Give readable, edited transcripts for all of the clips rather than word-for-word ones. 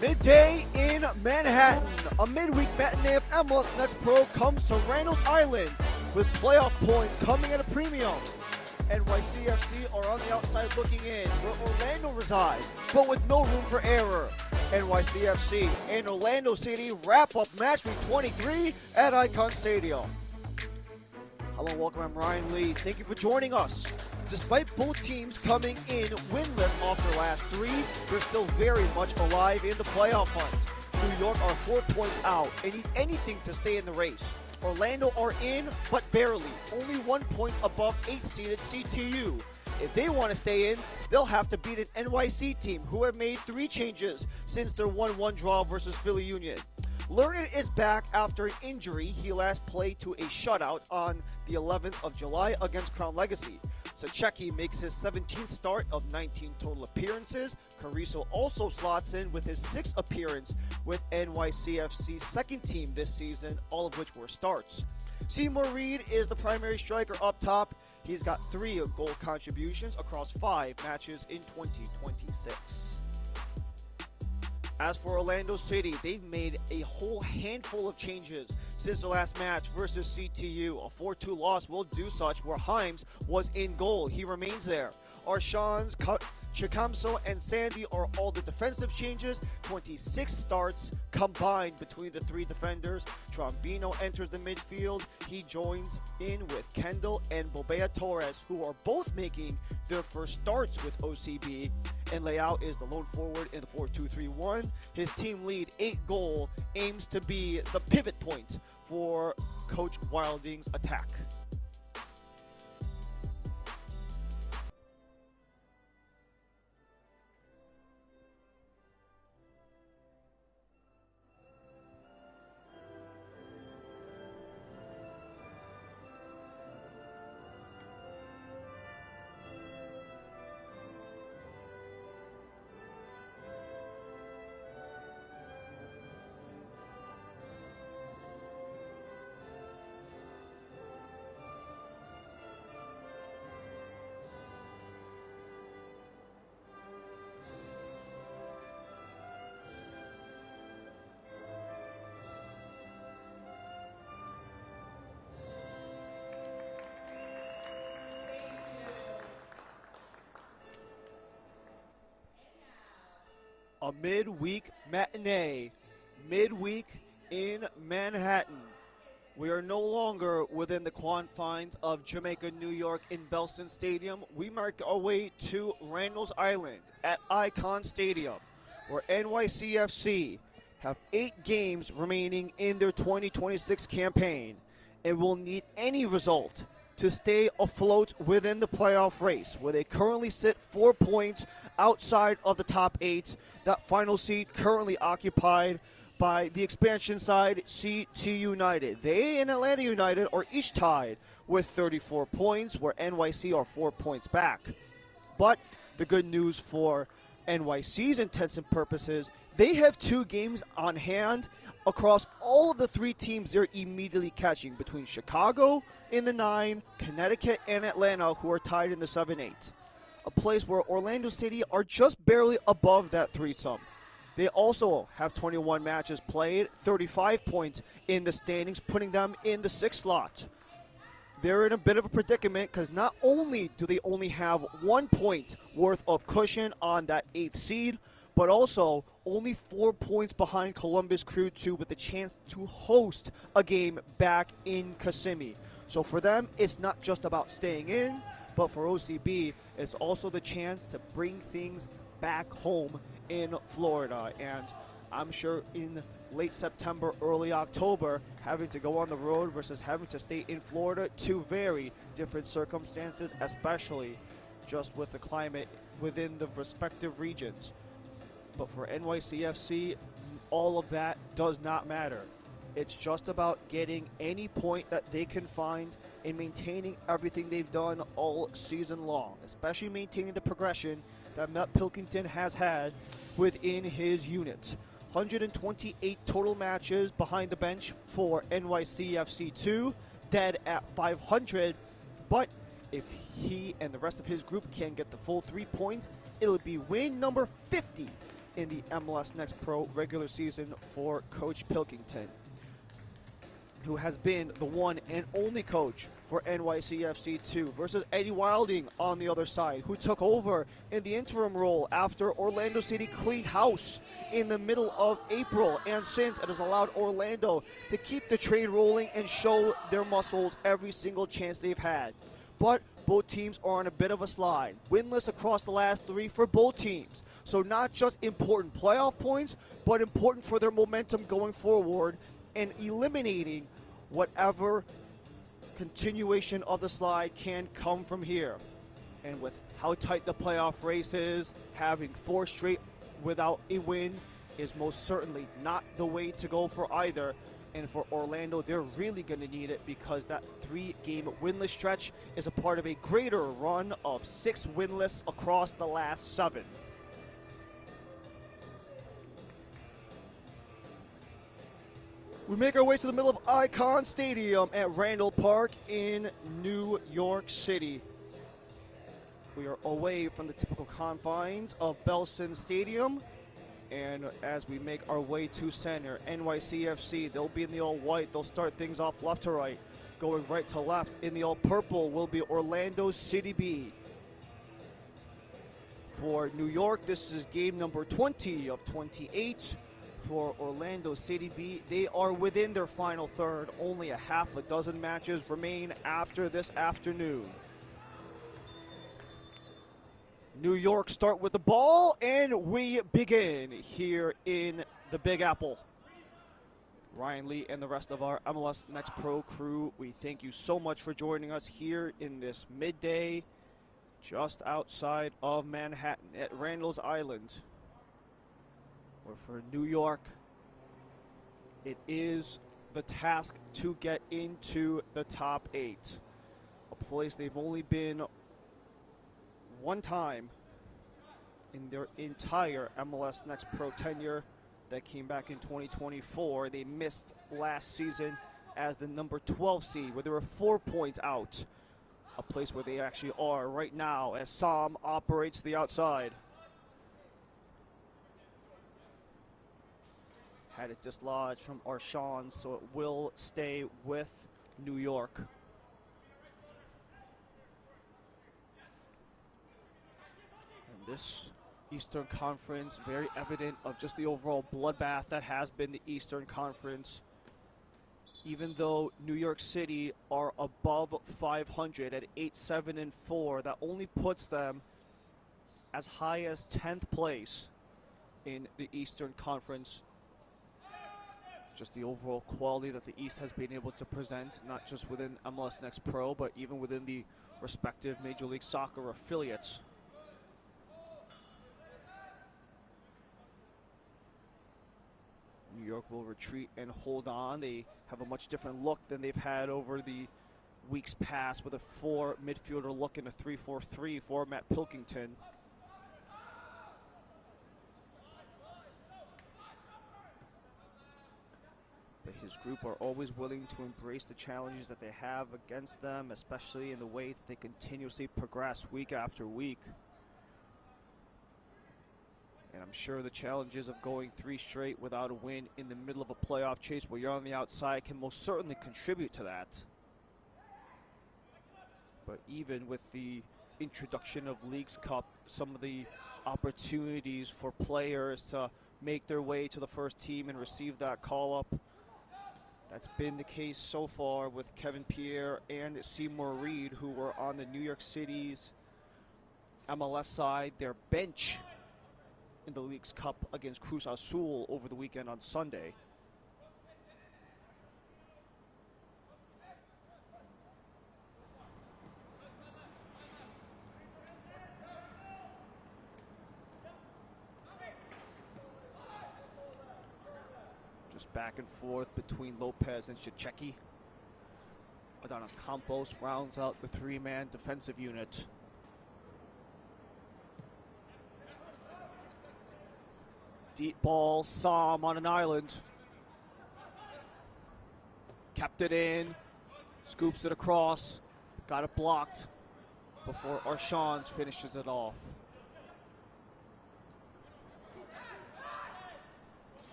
Midday in Manhattan, a midweek matinee of MLS Next Pro comes to Randall's Island with playoff points coming at a premium. NYCFC are on the outside looking in, where Orlando reside, but with no room for error. NYCFC and Orlando City wrap up match week 23 at Icon Stadium. Hello, welcome, I'm Ryan Lee. Thank you for joining us. Despite both teams coming in winless off their last three, they're still very much alive in the playoff hunt. New York are 4 points out and need anything to stay in the race. Orlando are in, but barely, only 1 point above 8th-seeded CTU. If they want to stay in, they'll have to beat an NYC team who have made 3 changes since their 1-1 draw versus Philly Union. Lerner is back after an injury. He last played to a shutout on the 11th of July against Crown Legacy. Sacheki makes his 17th start of 19 total appearances. Carrizo also slots in with his 6th appearance with NYCFC's second team this season, all of which were starts. Seymour Reed is the primary striker up top. He's got 3 goal contributions across 5 matches in 2026. As for Orlando City, they've made a whole handful of changes since their last match versus CTU. A 4-2 loss will do such, where Himes was in goal. He remains there. Arshans, Chikamso, and Sandy are all the defensive changes. 26 starts combined between the 3 defenders. Trombino enters the midfield. He joins in with Kendall and Bobea Torres, who are both making their first starts with OCB. And Leao is the lone forward in the 4-2-3-1. His team lead 8-goal aims to be the pivot point for Coach Wilding's attack. A midweek matinee, midweek in Manhattan. We are no longer within the confines of Jamaica, New York in Belston Stadium. We make our way to Randall's Island at Icon Stadium, where NYCFC have 8 games remaining in their 2026 campaign and will need any result to stay afloat within the playoff race, where they currently sit 4 points outside of the top 8. That final seat currently occupied by the expansion side, CT United. They and Atlanta United are each tied with 34 points, where NYC are 4 points back. But the good news for NYC's intents and purposes, they have 2 games on hand across all of the 3 teams they're immediately catching, between Chicago in the 9, Connecticut, and Atlanta, who are tied in the 7-8. A place where Orlando City are just barely above that threesome. They also have 21 matches played, 35 points in the standings, putting them in the 6th slot. They're in a bit of a predicament because not only do they only have 1 point worth of cushion on that 8th seed, but also only 4 points behind Columbus Crew 2 with a chance to host a game back in Kissimmee. So for them, it's not just about staying in, but for OCB, it's also the chance to bring things back home in Florida. And I'm sure in late September, early October, having to go on the road versus having to stay in Florida, 2 very different circumstances, especially just with the climate within the respective regions. But for NYCFC, all of that does not matter. It's just about getting any point that they can find and maintaining everything they've done all season long, especially maintaining the progression that Matt Pilkington has had within his unit. 128 total matches behind the bench for NYCFC2, dead at 500, but if he and the rest of his group can get the full 3 points, it'll be win number 50 in the MLS Next Pro regular season for Coach Pilkington, who has been the one and only coach for NYCFC 2, versus Eddie Wilding on the other side, who took over in the interim role after Orlando City cleaned house in the middle of April, and since it has allowed Orlando to keep the train rolling and show their muscles every single chance they've had. But both teams are on a bit of a slide, winless across the last 3 for both teams. So not just important playoff points, but important for their momentum going forward and eliminating whatever continuation of the slide can come from here. And with how tight the playoff race is, having 4 straight without a win is most certainly not the way to go for either. And for Orlando, they're really going to need it, because that 3-game winless stretch is a part of a greater run of 6 winless across the last 7. We make our way to the middle of Icon Stadium at Randall Park in New York City. We are away from the typical confines of Belson Stadium. And as we make our way to center, NYCFC, they'll be in the all-white. They'll start things off left to right. Going right to left in the all-purple will be Orlando City B. For New York, this is game number 20 of 28. For Orlando City B, they are within their final third. Only a half a dozen matches remain after this afternoon. New York start with the ball, and we begin here in the Big Apple. Ryan Lee and the rest of our MLS Next Pro crew, we thank you so much for joining us here in this midday just outside of Manhattan at Randall's Island. Where for New York, it is the task to get into the top 8. A place they've only been one time in their entire MLS Next Pro tenure. That came back in 2024. They missed last season as the number 12 seed, where they were 4 points out. A place where they actually are right now as Sam operates the outside. Had it dislodged from Arshawn, so it will stay with New York. And this Eastern Conference, very evident of just the overall bloodbath that has been the Eastern Conference. Even though New York City are above 500 at 8-7-4, that only puts them as high as 10th place in the Eastern Conference. Just the overall quality that the East has been able to present, not just within MLS Next Pro, but even within the respective Major League Soccer affiliates. New York will retreat and hold on. They have a much different look than they've had over the weeks past, with a 4 midfielder look in a 3-4-3 for Matt Pilkington. But his group are always willing to embrace the challenges that they have against them, especially in the ways that they continuously progress week after week. And I'm sure the challenges of going 3 straight without a win in the middle of a playoff chase where you're on the outside can most certainly contribute to that. But even with the introduction of Leagues Cup, some of the opportunities for players to make their way to the first team and receive that call-up, that's been the case so far with Kevin Pierre and Seymour Reed, who were on the New York City's MLS side. Their bench in the Leagues Cup against Cruz Azul over the weekend on Sunday. Just back and forth between Lopez and Shacheki. Adonis Campos rounds out the 3-man defensive unit. Deep ball, Sam on an island. Kept it in, scoops it across, got it blocked before Arshawn finishes it off.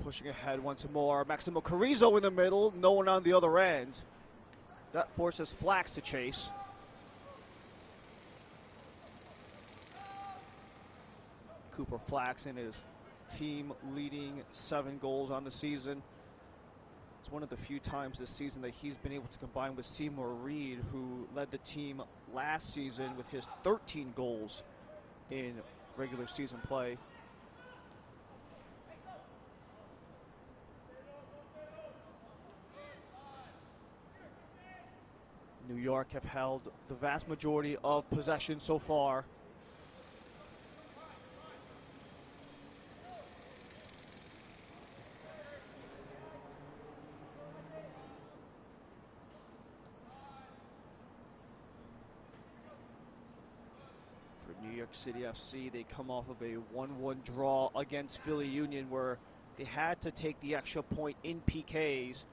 Pushing ahead once more. Maximo Carrizo in the middle. No one on the other end. That forces Flax to chase. Cooper Flax in his team leading 7 goals on the season. It's one of the few times this season that he's been able to combine with Seymour Reed, who led the team last season with his 13 goals in regular season play. New York have held the vast majority of possession so far. For New York City FC, they come off of a 1-1 draw against Philly Union, where they had to take the extra point in PKs.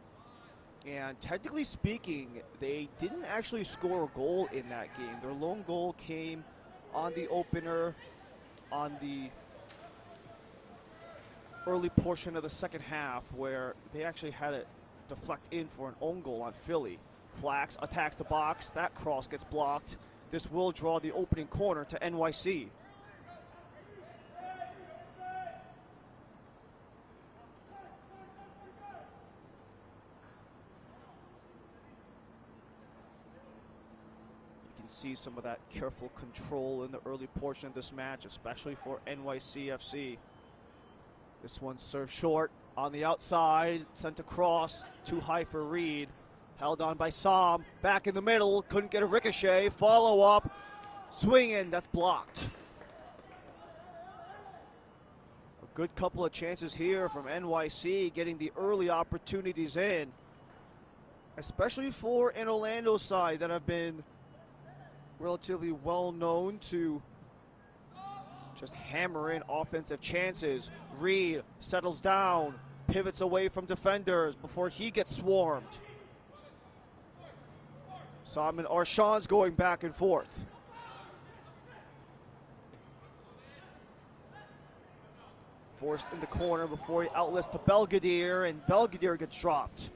And technically speaking, they didn't actually score a goal in that game. Their lone goal came on the opener on the early portion of the second half, where they actually had it deflect in for an own goal on Philly. Flax attacks the box. That cross gets blocked. This will draw the opening corner to NYC. See some of that careful control in the early portion of this match, especially for NYCFC. This one served short on the outside, sent across, too high for Reed. Held on by Sam, back in the middle, couldn't get a ricochet, follow up, swinging, that's blocked. A good couple of chances here from NYC, getting the early opportunities in, especially for an Orlando side that have been relatively well known to just hammer in offensive chances. Reed settles down, pivots away from defenders before he gets swarmed. Simon Arshon's going back and forth. Forced in the corner before he outlets to Belgadere, and Belgadere gets dropped.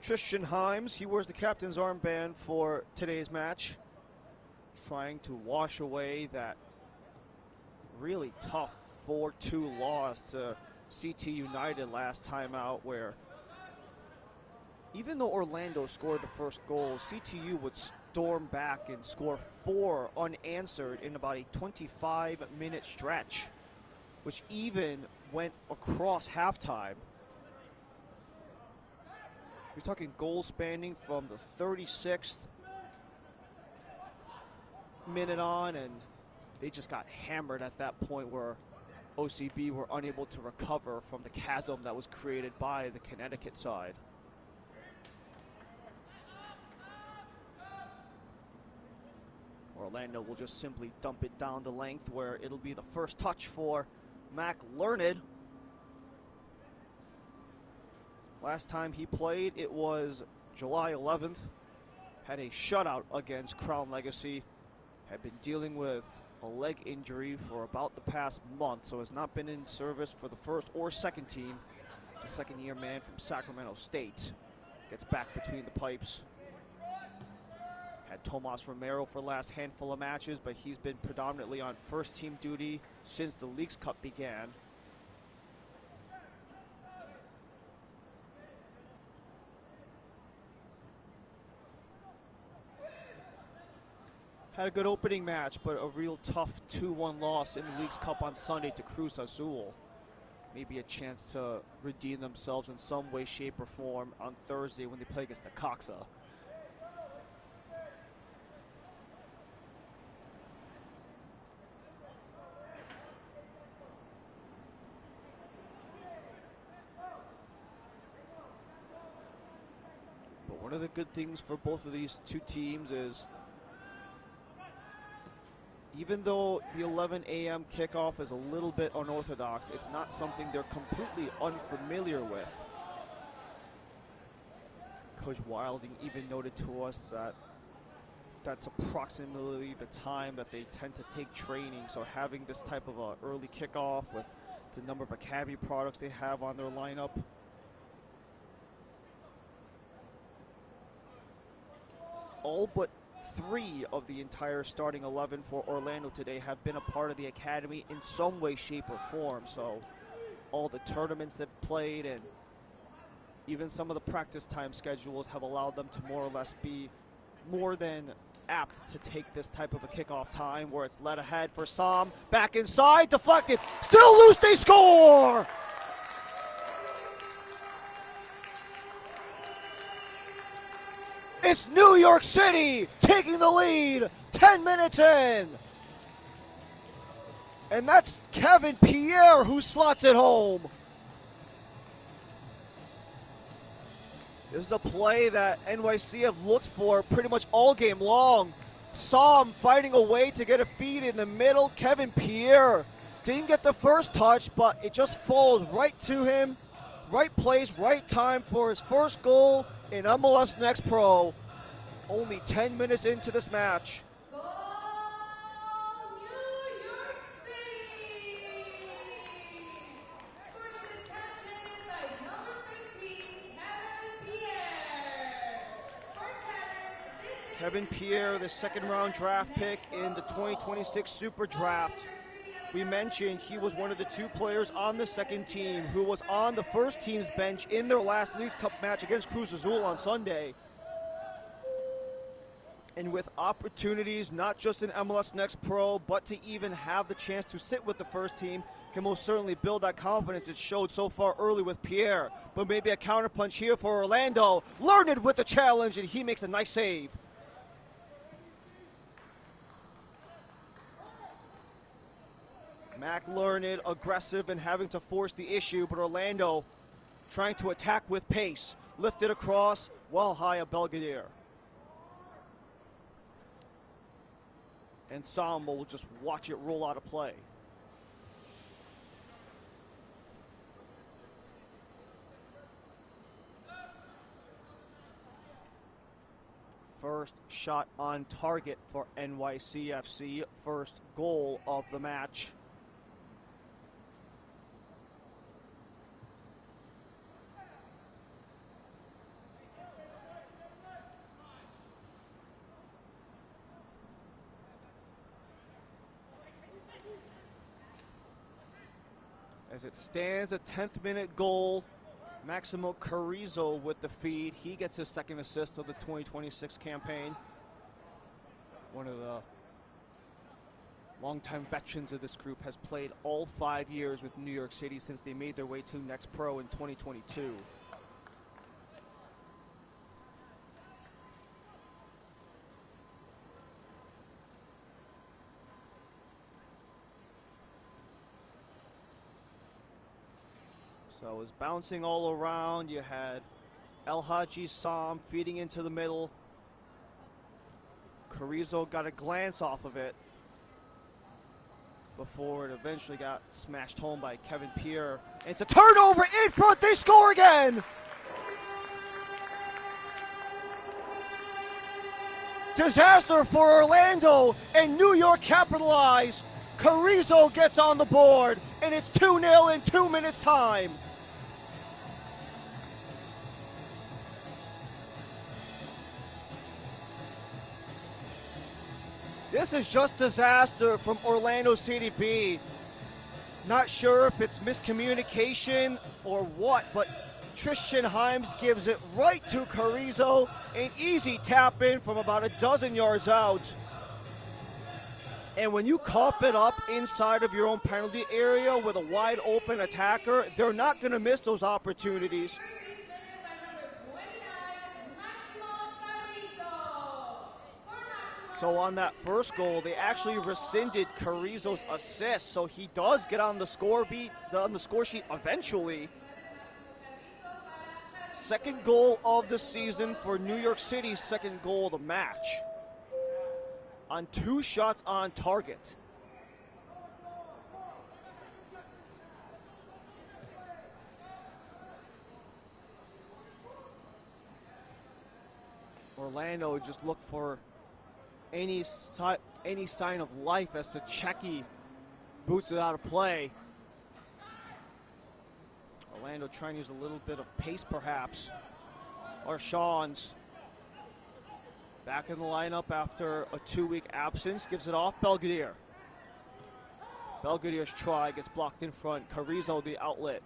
Tristan Himes, he wears the captain's armband for today's match, trying to wash away that really tough 4-2 loss to CT United last time out, where even though Orlando scored the first goal, CTU would storm back and score 4 unanswered in about a 25-minute stretch, which even went across halftime. We're talking goals spanning from the 36th minute on, and they just got hammered at that point where OCB were unable to recover from the chasm that was created by the Connecticut side. Orlando will just simply dump it down the length, where it'll be the first touch for Mac Learned. Last time he played, it was July 11th. Had a shutout against Crown Legacy. Had been dealing with a leg injury for about the past month, so has not been in service for the first or second team. The second-year man from Sacramento State gets back between the pipes. Had Tomas Romero for the last handful of matches, but he's been predominantly on first-team duty since the Leagues Cup began. Had a good opening match, but a real tough 2-1 loss in the Leagues Cup on Sunday to Cruz Azul. Maybe a chance to redeem themselves in some way, shape, or form on Thursday when they play against Necaxa. good things for both of these two teams is, even though the 11 a.m. kickoff is a little bit unorthodox, it's not something they're completely unfamiliar with. Coach Wilding even noted to us that that's approximately the time that they tend to take training. So having this type of a early kickoff with the number of academy products they have on their lineup, all but 3 of the entire starting 11 for Orlando today have been a part of the academy in some way, shape, or form. So all the tournaments they've played and even some of the practice time schedules have allowed them to more or less be more than apt to take this type of a kickoff time where it's led ahead for Sam, back inside, deflected, still loose, they score! It's New York City taking the lead 10 minutes in. And that's Kevin Pierre who slots it home. This is a play that NYC have looked for pretty much all game long. Sam fighting a way to get a feed in the middle. Kevin Pierre didn't get the first touch, but it just falls right to him. Right place, right time for his first goal in MLS Next Pro. Only 10 minutes into this match. Goal, New York City! Scored in the 10th minute by number 15, Kevin Pierre. For Kevin Pierre, the second-round draft pick in the 2026 Super Draft. We mentioned he was one of the 2 players on the second team who was on the first team's bench in their last League Cup match against Cruz Azul on Sunday. And with opportunities, not just in MLS Next Pro, but to even have the chance to sit with the first team, can most certainly build that confidence it showed so far early with Pierre. But maybe a counterpunch here for Orlando. Learned with the challenge, and he makes a nice save. Mac Learned, aggressive and having to force the issue, but Orlando trying to attack with pace. Lifted across, well high of Belvedere. And Sam will just watch it roll out of play. First shot on target for NYCFC, first goal of the match. As it stands, a 10th minute goal. Maximo Carrizo with the feed. He gets his second assist of the 2026 campaign. One of the longtime veterans of this group, has played all 5 years with New York City since they made their way to Next Pro in 2022. So it was bouncing all around. You had El Hadji Sam feeding into the middle. Carrizo got a glance off of it before it eventually got smashed home by Kevin Pierre. And it's a turnover in front. They score again. Disaster for Orlando, and New York capitalized. Carrizo gets on the board, and it's 2-0 in 2 minutes time. This is just disaster from Orlando City B. Not sure if it's miscommunication or what, but Tristan Himes gives it right to Carrizo. An easy tap in from about a dozen yards out. And when you cough it up inside of your own penalty area with a wide open attacker, they're not going to miss those opportunities. So on that first goal, they actually rescinded Carrizo's assist, so he does get on the score sheet eventually. Second goal of the season for New York City's second goal of the match. On 2 shots on target. Orlando just looked for any sign of life as Tcheki boots it out of play. Orlando trying to use a little bit of pace perhaps. Arshawns back in the lineup after a 2-week absence, gives it off. Belgadier. Belgadier's try gets blocked in front. Carrizo the outlet.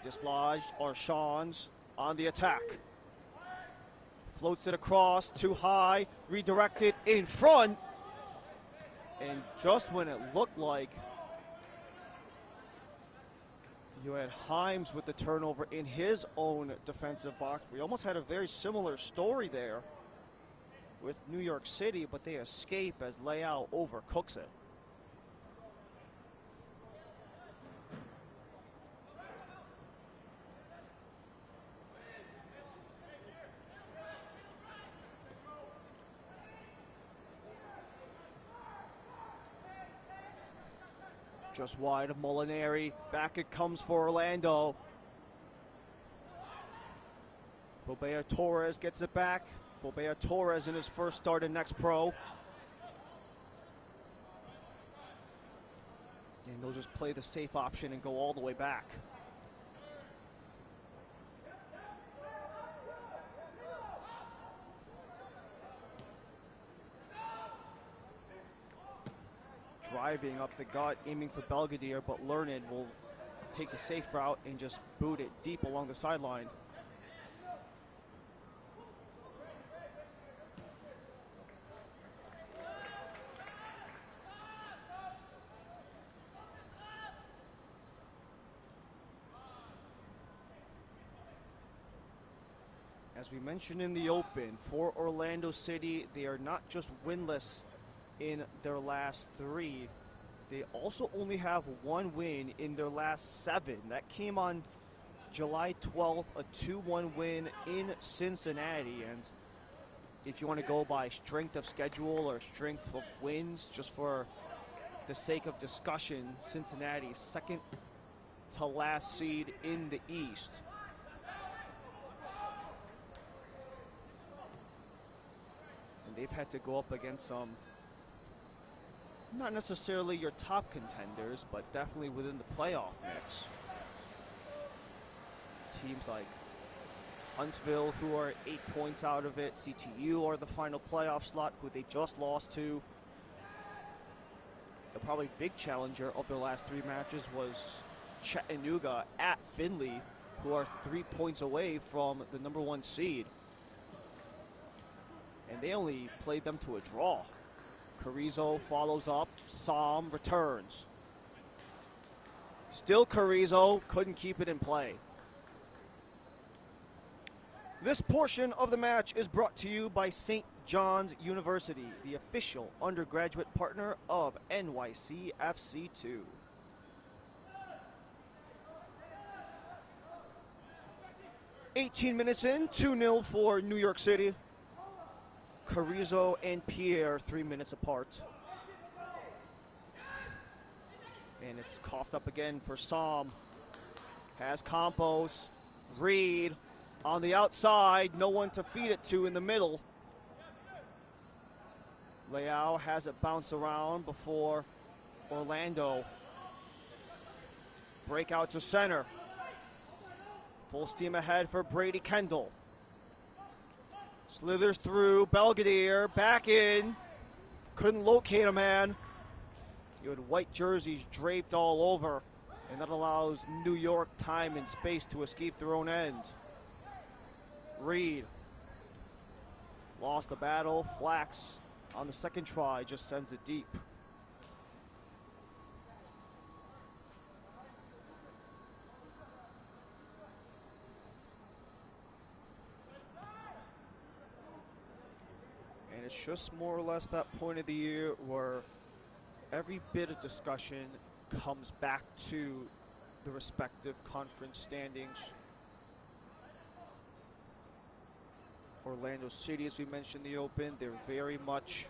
Dislodged. Arshawns on the attack. Floats it across, too high, redirected in front. And just when it looked like you had Himes with the turnover in his own defensive box, we almost had a very similar story there with New York City, but they escape as Leao overcooks it. Just wide of Molinari. Back it comes for Orlando. Bobea Torres gets it back. Bobea Torres in his first start in Next Pro. And they'll just play the safe option and go all the way back. Driving up the gut, aiming for Belgadier, but Learned will take the safe route and just boot it deep along the sideline. As we mentioned in the open, for Orlando City, they are not just winless in their last 3. They also only have 1 win in their last 7. That came on July 12th, a 2-1 win in Cincinnati. And if you want to go by strength of schedule or strength of wins, just for the sake of discussion, Cincinnati second to last seed in the East. And they've had to go up against some, not necessarily your top contenders, but definitely within the playoff mix. Teams like Huntsville, who are 8 points out of it. CTU are the final playoff slot, who they just lost to. The probably big challenger of their last 3 matches was Chattanooga at Findlay, who are 3 points away from the number 1 seed. And they only played them to a draw. Carrizo follows up. Som returns. Still Carrizo, couldn't keep it in play. This portion of the match is brought to you by St. John's University, the official undergraduate partner of NYCFC2. "18 minutes in, 2-0 for New York City. Carrizo and Pierre 3 minutes apart. And it's coughed up again for Som. Has Campos. Reed on the outside. No one to feed it to in the middle. Leao has it bounce around before Orlando. Break out to center. Full steam ahead for Brady Kendall. Slithers through. Belgadier back in. Couldn't locate a man. You had white jerseys draped all over, and that allows New York time and space to escape their own end. Reed lost the battle. Flax on the second try just sends it deep. And it's just more or less that point of the year where every bit of discussion comes back to the respective conference standings. Orlando City, as we mentioned in the open, they're very much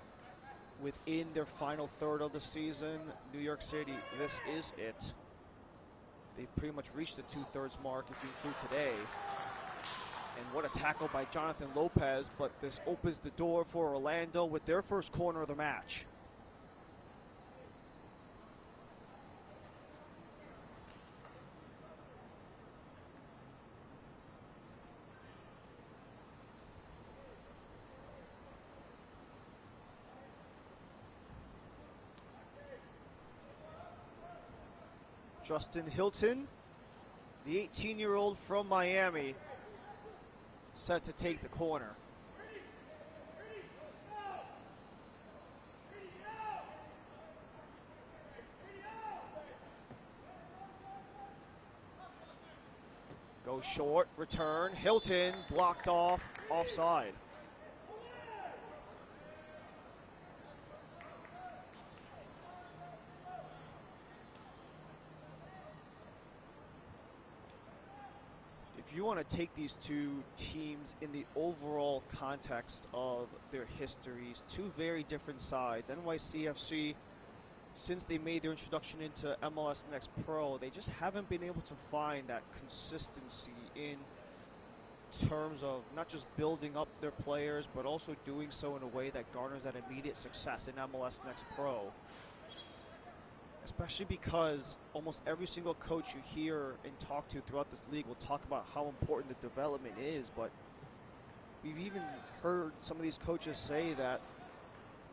within their final third of the season. New York City, this is it. They've pretty much reached the 2/3 mark if you include today. And what a tackle by Jonathan Lopez, but this opens the door for Orlando with their first corner of the match. Justin Hilton, the 18-year-old from Miami, set to take the corner. Goes short, return, Hilton blocked off, offside. If you want to take these two teams in the overall context of their histories, two very different sides. NYCFC, since they made their introduction into MLS Next Pro, they just haven't been able to find that consistency in terms of not just building up their players, but also doing so in a way that garners that immediate success in MLS Next Pro. Especially because almost every single coach you hear and talk to throughout this league will talk about how important the development is, but we've even heard some of these coaches say that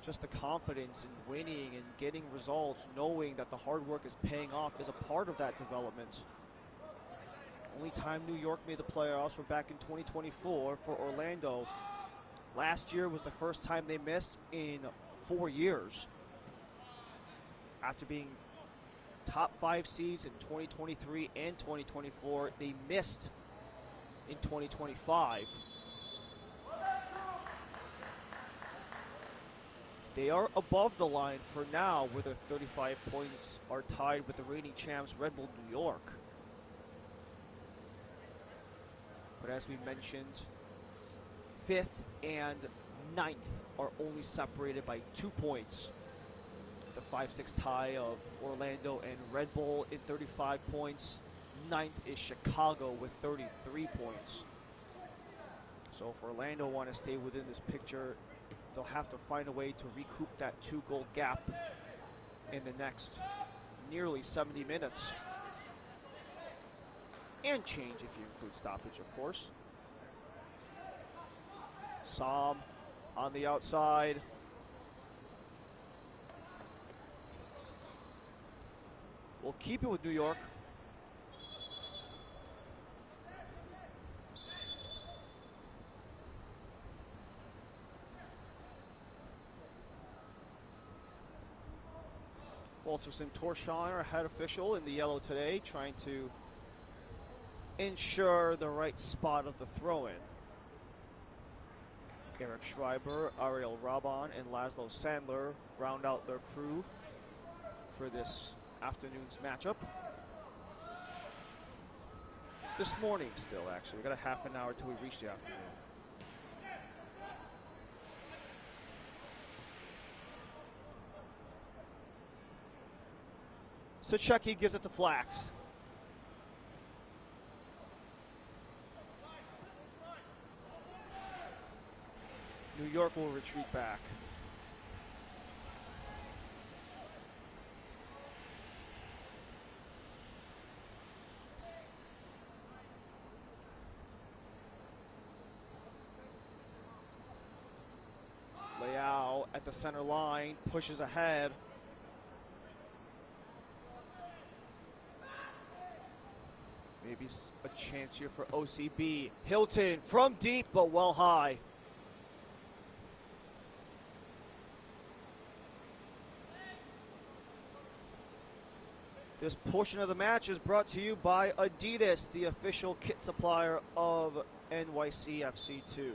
just the confidence in winning and getting results, knowing that the hard work is paying off, is a part of that development. Only time New York made the playoffs were back in 2024 for Orlando. Last year was the first time they missed in 4 years. After being top 5 seeds in 2023 and 2024, they missed in 2025. They are above the line for now, where their 35 points are tied with the reigning champs Red Bull New York. But as we mentioned, 5th and 9th are only separated by 2 points. The 5-6 tie of Orlando and Red Bull in 35 points. 9th is Chicago with 33 points. So if Orlando want to stay within this picture, they'll have to find a way to recoup that 2-goal gap in the next nearly 70 minutes. And change if you include stoppage, of course. Sam on the outside. We'll keep it with New York. Walterson Torshon, our head official in the yellow today, trying to ensure the right spot of the throw-in. Eric Schreiber, Ariel Raban, and Laszlo Sandler round out their crew for this afternoon's matchup. This morning still, actually. We got a half an hour till we reach the afternoon. Sachecki gives it to Flax. New York will retreat back. Leao at the center line, pushes ahead. Maybe a chance here for OCB. Hilton from deep, but well high. This portion of the match is brought to you by Adidas, the official kit supplier of NYCFC2.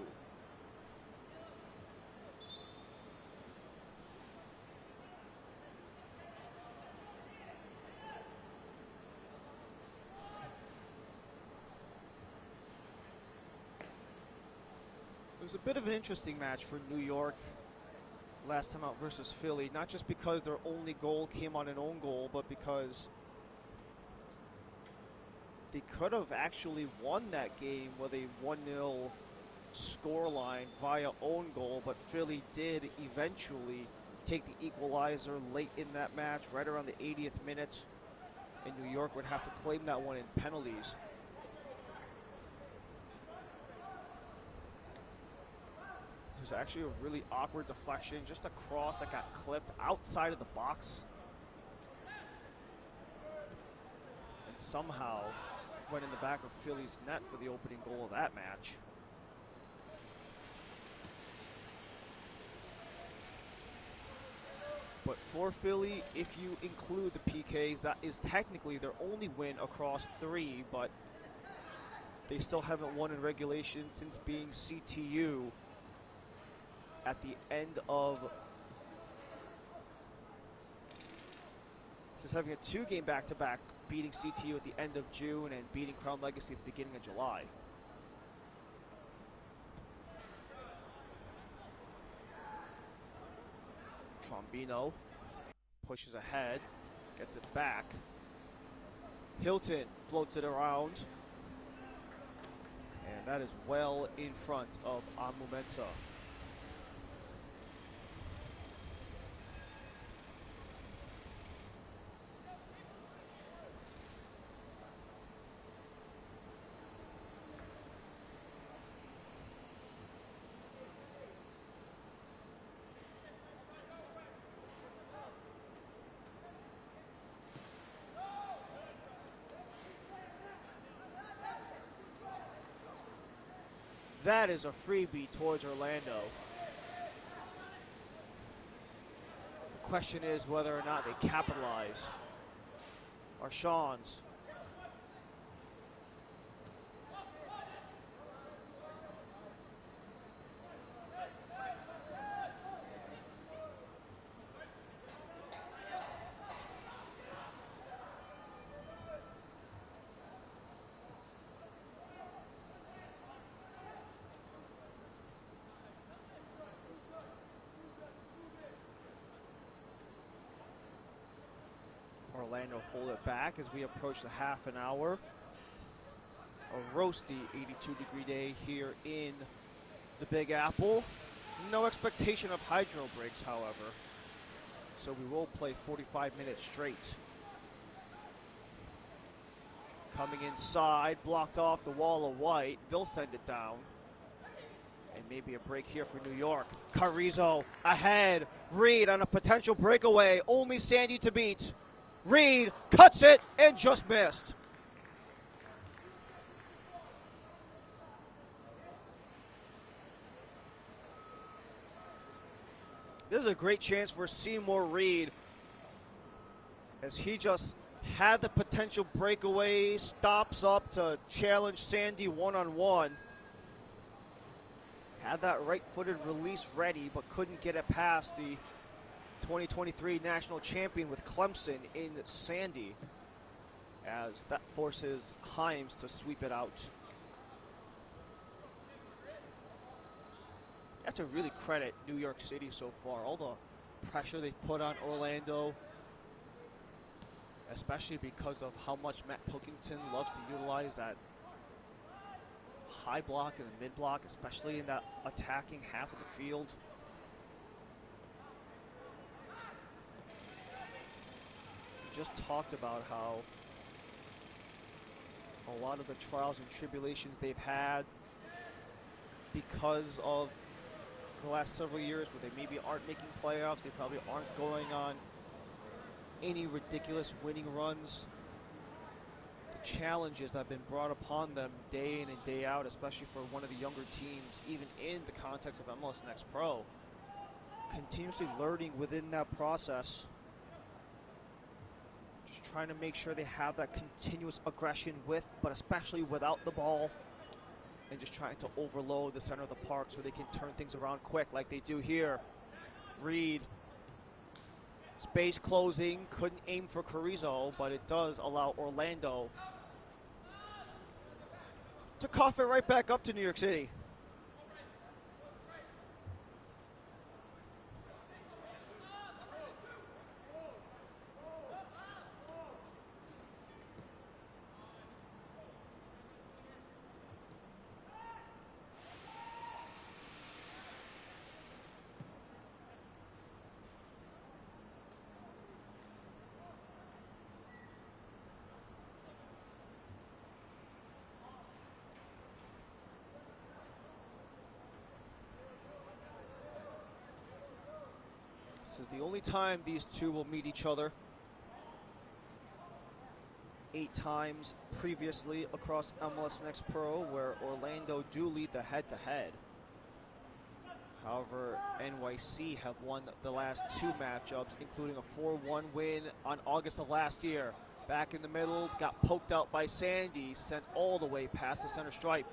It was a bit of an interesting match for New York last time out versus Philly, not just because their only goal came on an own goal, but because they could have actually won that game with a 1-0 scoreline via own goal, but Philly did eventually take the equalizer late in that match, right around the 80th minute, and New York would have to claim that one in penalties. It was actually a really awkward deflection, just a cross that got clipped outside of the box. And somehow went in the back of Philly's net for the opening goal of that match. But for Philly, if you include the PKs, that is technically their only win across 3, but they still haven't won in regulation since being CTU at the end of, since having a 2-game back-to-back, beating CTU at the end of June and beating Crown Legacy at the beginning of July. Trombino pushes ahead, gets it back. Hilton floats it around, and that is well in front of Amumensa. That is a freebie towards Orlando. The question is whether or not they capitalize. Marchand's. Orlando hold it back as we approach the half an hour. A roasty 82-degree day here in the Big Apple. No expectation of hydro breaks, however. So we will play 45 minutes straight. Coming inside, blocked off the wall of white. They'll send it down. And maybe a break here for New York. Carrizo ahead. Reed on a potential breakaway. Only Sandy to beat. Reed cuts it and just missed. This is a great chance for Seymour Reed, as he just had the potential breakaway, stops up to challenge Sandy one-on-one. Had that right-footed release ready, but couldn't get it past the 2023 national champion with Clemson in Sandy, as that forces Himes to sweep it out. You have to really credit New York City so far. All the pressure they've put on Orlando, especially because of how much Matt Pilkington loves to utilize that high block and the mid block, especially in that attacking half of the field. Just talked about how a lot of the trials and tribulations they've had because of the last several years where they maybe aren't making playoffs, they probably aren't going on any ridiculous winning runs. The challenges that have been brought upon them day in and day out, especially for one of the younger teams, even in the context of MLS Next Pro, continuously learning within that process. Just trying to make sure they have that continuous aggression with, but especially without the ball, and just trying to overload the center of the park so they can turn things around quick like they do here. Reed, space closing, couldn't aim for Carrizo, but it does allow Orlando to cough it right back up to New York City. This is the only time these two will meet each other. 8 times previously across MLS Next Pro, where Orlando do lead the head-to-head. However, NYC have won the last 2 matchups, including a 4-1 win on August of last year. Back in the middle, got poked out by Sandy, sent all the way past the center stripe.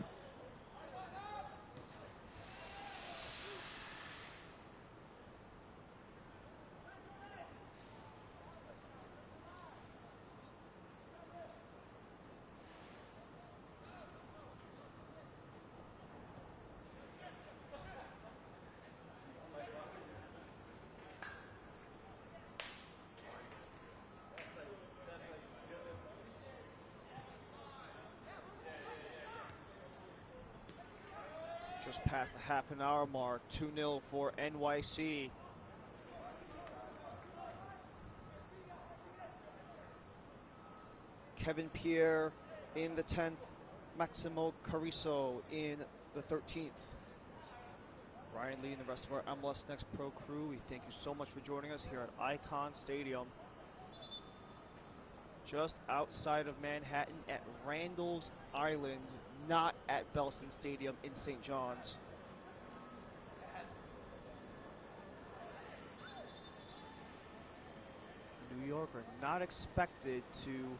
Just past the half an hour mark, 2-0 for NYC. Kevin Pierre in the 10th, Maximo Carrizo in the 13th. Ryan Lee and the rest of our MLS Next Pro crew, we thank you so much for joining us here at Icon Stadium. Just outside of Manhattan at Randall's Island, not at Belston Stadium in St. John's. New York are not expected to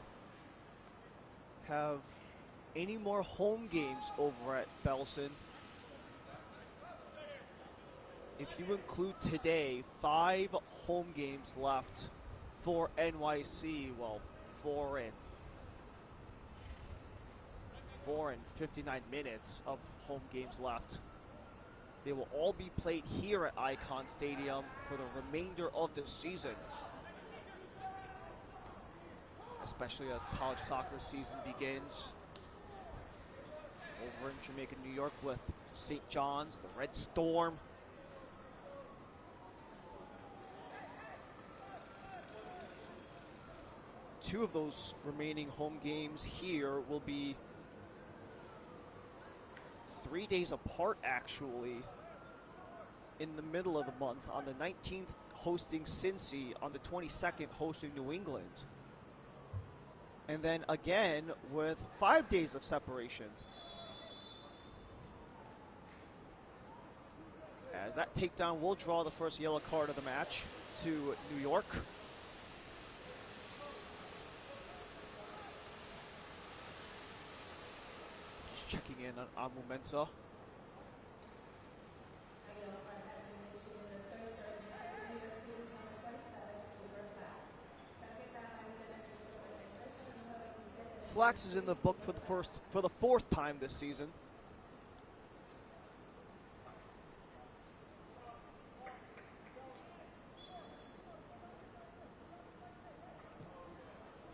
have any more home games over at Belston. If you include today, 5 home games left for NYC. Well, 4 and 59 minutes of home games left. They will all be played here at Icon Stadium for the remainder of the season, especially as college soccer season begins over in Jamaica, New York, with St. John's, the Red Storm. Two of those remaining home games here will be 3 days apart, actually, in the middle of the month. On the 19th, hosting Cincy. On the 22nd, hosting New England. And then again with 5 days of separation. As that takedown will draw the first yellow card of the match to New York. Checking in on Momensa. Flax is in the book for the 4th time this season.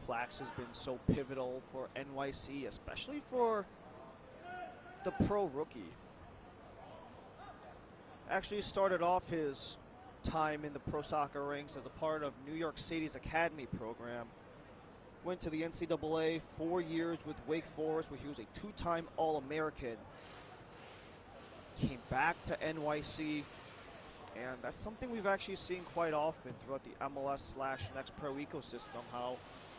Flax has been so pivotal for NYC, especially for the pro rookie. Actually started off his time in the pro soccer ranks as a part of New York City's academy program. Went to the NCAA 4 years with Wake Forest, where he was a 2-time All-American. Came back to NYC, and that's something we've actually seen quite often throughout the MLS/Next Pro ecosystem, how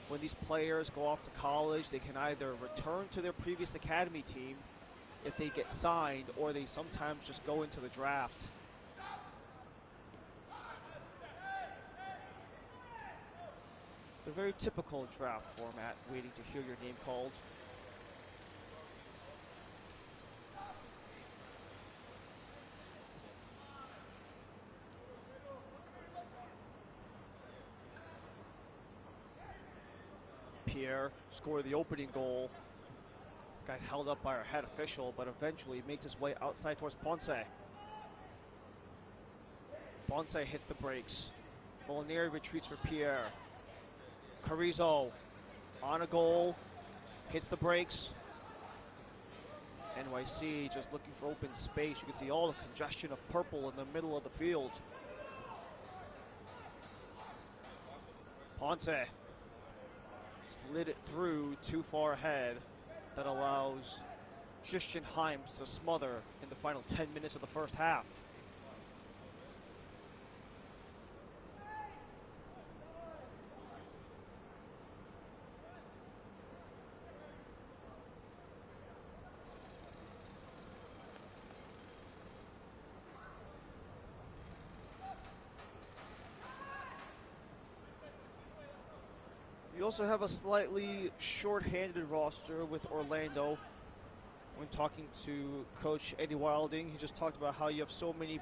when these players go off to college, they can either return to their previous academy team if they get signed, or they sometimes just go into the draft. The very typical draft format, waiting to hear your name called. Pierre scored the opening goal. Got held up by our head official, but eventually makes his way outside towards Ponce. Ponce hits the brakes. Molinari retreats for Pierre. Carrizo on a goal, hits the brakes. NYC just looking for open space. You can see all the congestion of purple in the middle of the field. Ponce slid it through too far ahead. That allows Christian Himes to smother in the final 10 minutes of the first half. We also have a slightly short-handed roster with Orlando. When talking to Coach Eddie Wilding, he just talked about how you have so many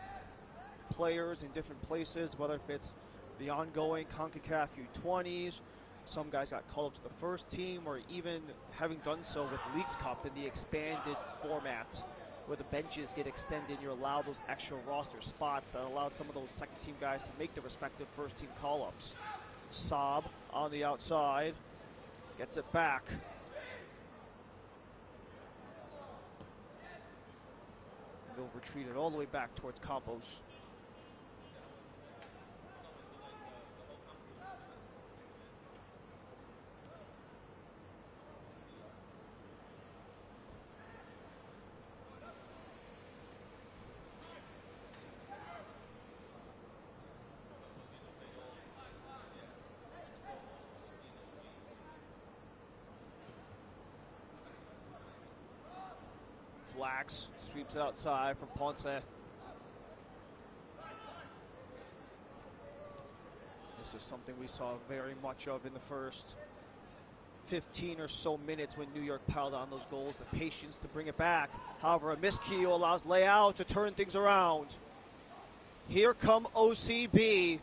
players in different places, whether if it's the ongoing CONCACAF U20s, some guys got called up to the first team, or even having done so with Leagues Cup in the expanded format where the benches get extended, you allow those extra roster spots that allow some of those second team guys to make the respective first team call-ups. Saab on the outside, gets it back. They'll retreat it all the way back towards Campos. Flax sweeps it outside from Ponce. This is something we saw very much of in the first 15 or so minutes when New York piled on those goals. The patience to bring it back. However, a miscue allows Leao to turn things around. Here come OCB.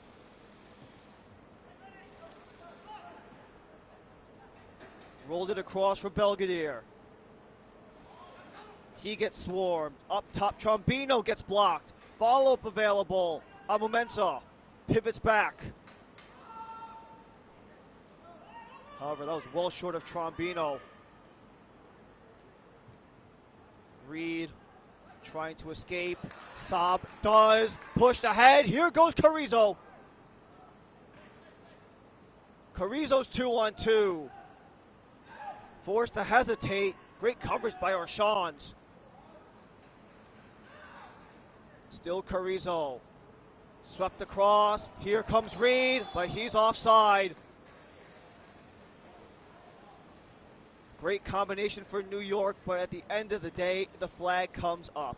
Rolled it across for Belvedere. He gets swarmed. Up top, Trombino gets blocked. Follow-up available. Amumensa pivots back. However, that was well short of Trombino. Reed trying to escape. Saab does. Pushed ahead. Here goes Carrizo. Carrizo's 2-on-2. Forced to hesitate. Great coverage by Arshans. Still Carrizo. Swept across. Here comes Reed, but he's offside. Great combination for New York, but at the end of the day, the flag comes up.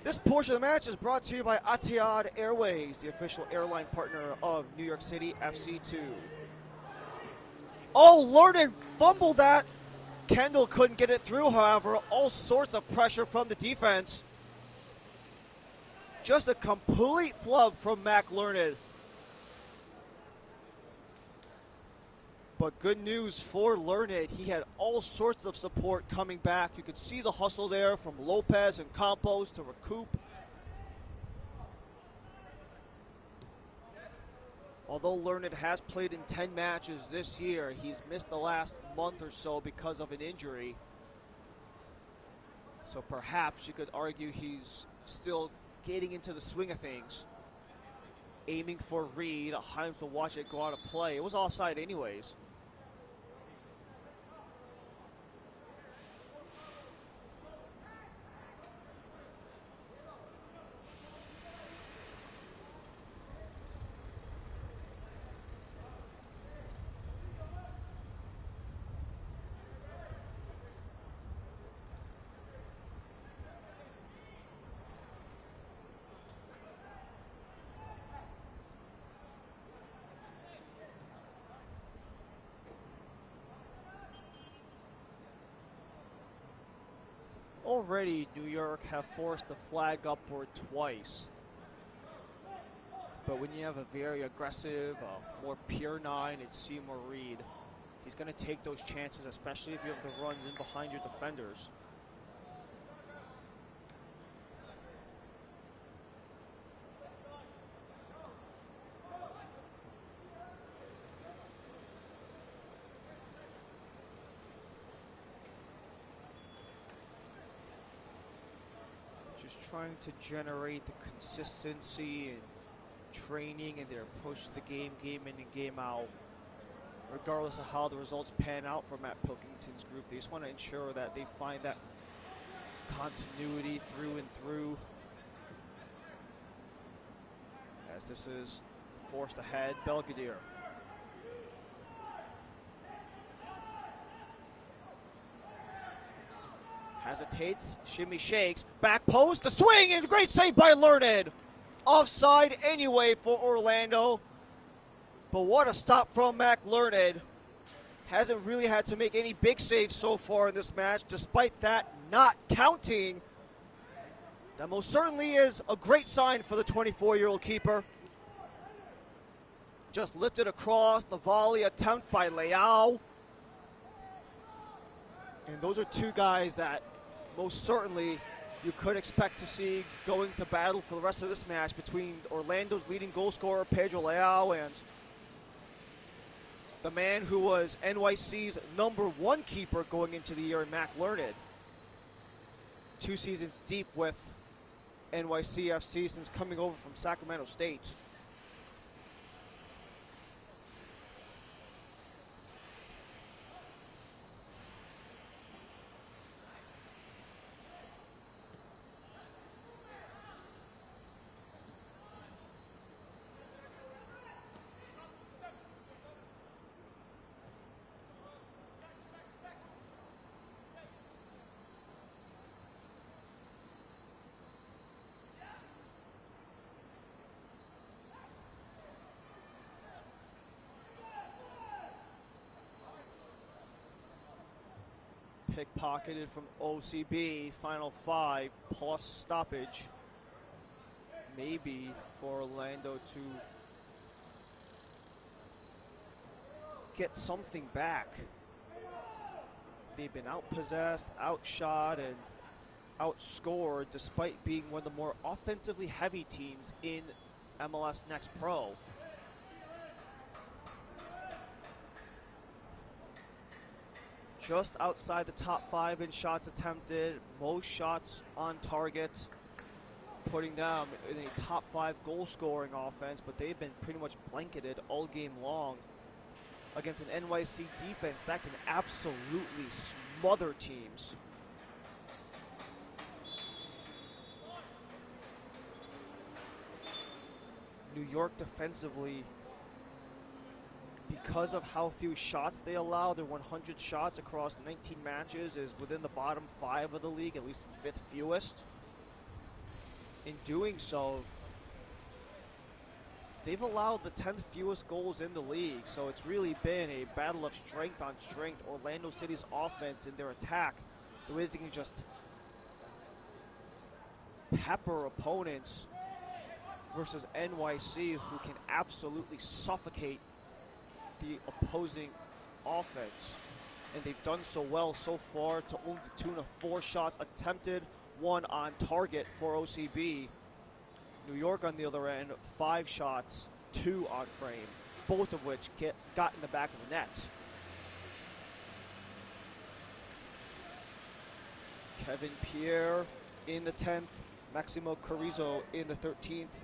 This portion of the match is brought to you by Etihad Airways, the official airline partner of New York City FC2. Oh, Lerden fumbled that. Kendall couldn't get it through, however. All sorts of pressure from the defense. Just a complete flub from Mac Learned. But good news for Learned. He had all sorts of support coming back. You could see the hustle there from Lopez and Campos to recoup. Although Learned has played in 10 matches this year, he's missed the last month or so because of an injury. So perhaps you could argue he's still getting into the swing of things. Aiming for Reed. Himes will watch it go out of play. It was offside anyways. Already, New York have forced the flag upward twice. But when you have a very aggressive, more pure 9, it's Seymour Reed. He's going to take those chances, especially if you have the runs in behind your defenders. Just trying to generate the consistency and training and their approach to the game, game in and game out. Regardless of how the results pan out for Matt Pilkington's group, they just want to ensure that they find that continuity through and through. As this is forced ahead, Belvedere. hesitates, shimmy shakes, back post, the swing, and great save by Learned. Offside anyway for Orlando. But what a stop from Mac Learned. Hasn't really had to make any big saves so far in this match, despite that not counting. That most certainly is a great sign for the 24-year-old keeper. Just lifted across, the volley attempt by Leao. And those are two guys that most certainly you could expect to see going to battle for the rest of this match between Orlando's leading goal scorer, Pedro Leao, and the man who was NYC's #1 keeper going into the year, Mac Learned. 2 seasons deep with NYCFC since coming over from Sacramento State. Pickpocketed from OCB, final 5 plus stoppage. Maybe for Orlando to get something back. They've been outpossessed, outshot, and outscored despite being one of the more offensively heavy teams in MLS Next Pro. Just outside the top 5 in shots attempted, most shots on target, putting them in a top 5 goal scoring offense, but they've been pretty much blanketed all game long against an NYC defense that can absolutely smother teams. New York defensively, because of how few shots they allow, their 100 shots across 19 matches is within the bottom 5 of the league, at least 5th fewest. In doing so, they've allowed the 10th fewest goals in the league, so it's really been a battle of strength on strength. Orlando City's offense in their attack, the way they can just pepper opponents versus NYC, who can absolutely suffocate the opposing offense, and they've done so well so far, to only the tune of 4 shots attempted, 1 on target for OCB. New York on the other end, 5 shots, 2 on frame, both of which got in the back of the net. Kevin Pierre in the 10th, Maximo Carrizo in the 13th.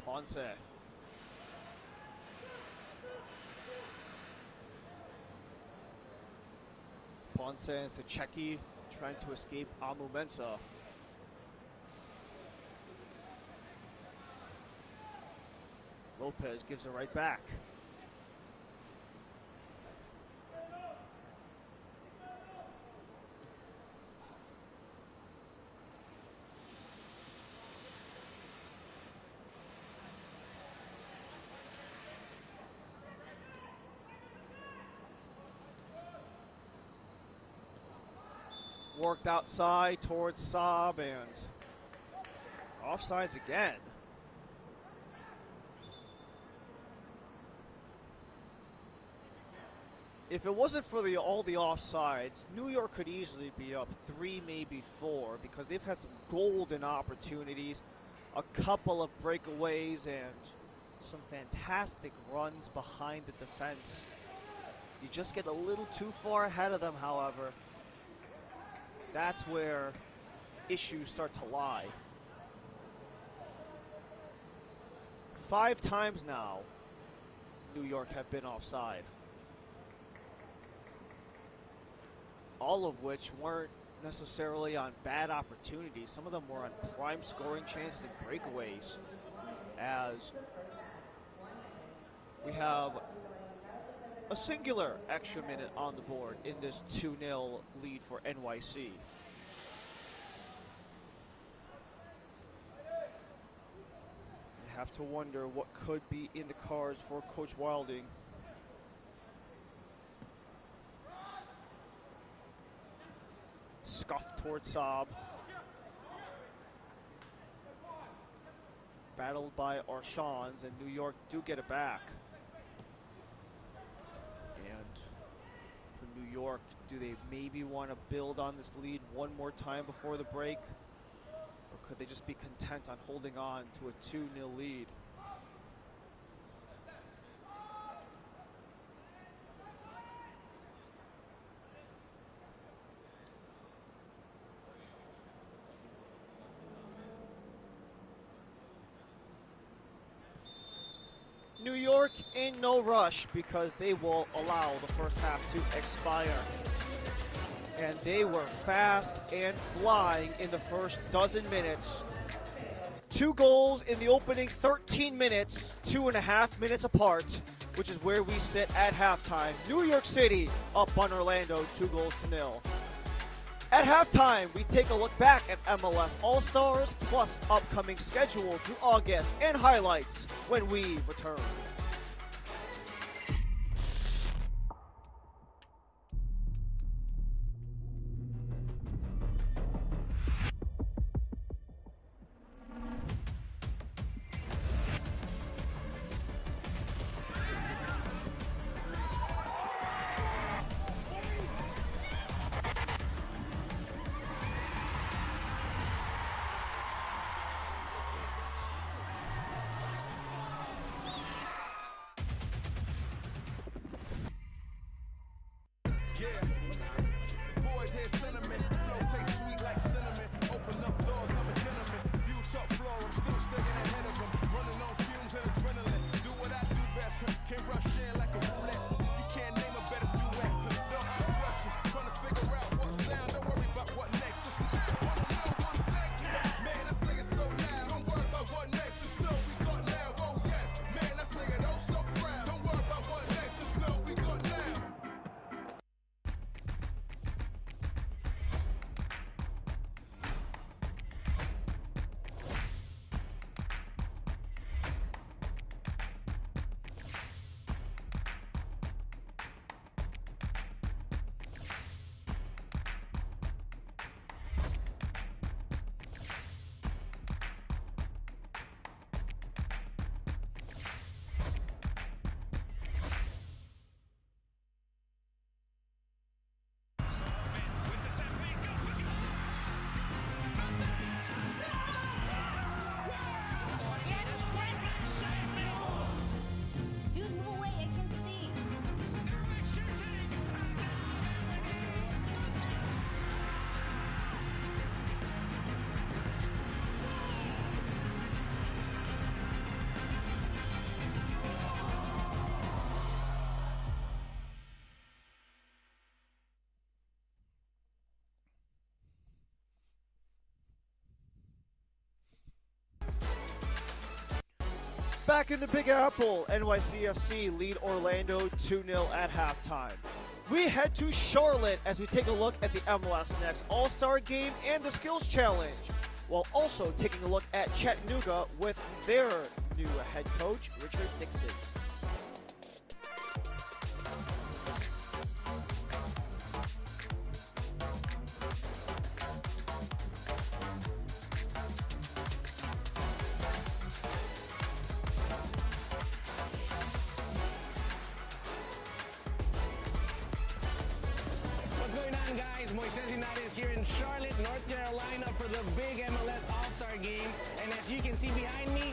Ponce. Ponce and Secheki trying to escape Amu Mensah. Lopez gives it right back. Worked outside towards Saab, and offsides again. If it wasn't for all the offsides, New York could easily be up 3, maybe 4, because they've had some golden opportunities, a couple of breakaways, and some fantastic runs behind the defense. You just get a little too far ahead of them, however. That's where issues start to lie. 5 times now, New York have been offside. All of which weren't necessarily on bad opportunities. Some of them were on prime scoring chances and breakaways, as we have a singular extra minute on the board in this 2-0 lead for NYC. You have to wonder what could be in the cards for Coach Wilding. Scuffed towards Saab. Battled by Arshans, and New York do get it back. And for New York, do they maybe want to build on this lead one more time before the break? Or could they just be content on holding on to a 2-0 lead? New York in no rush because they will allow the first half to expire. And they were fast and flying in the first dozen minutes. 2 goals in the opening 13 minutes, 2.5 minutes apart, which is where we sit at halftime. New York City up on Orlando, 2-0. At halftime, we take a look back at MLS All-Stars plus upcoming schedule through August and highlights when we return. Boys hear sentiment, flow tastes sweet like cinnamon. Open up doors, I'm a gentleman. View top floor, I'm still sticking ahead of them. Running on fumes and adrenaline. Do what I do best, can't rush in like a roulette. You can't name a better duet. Don't ask questions, trying to figure out what sound. Don't worry about what next, just wanna know what's next. Man, I say it so loud, don't worry about what next. Just know we got now, oh yes. Man, I say it oh so proud. Don't worry about what next, just know we got now. Dude, move away, I can see. Back in the Big Apple, NYCFC lead Orlando 2-0 at halftime. We head to Charlotte as we take a look at the MLS Next All-Star Game and the Skills Challenge, while also taking a look at Chattanooga with their new head coach, Richard Dixon. What's going on, guys? Moises Inares here in Charlotte, North Carolina for the big MLS All-Star Game. And as you can see behind me,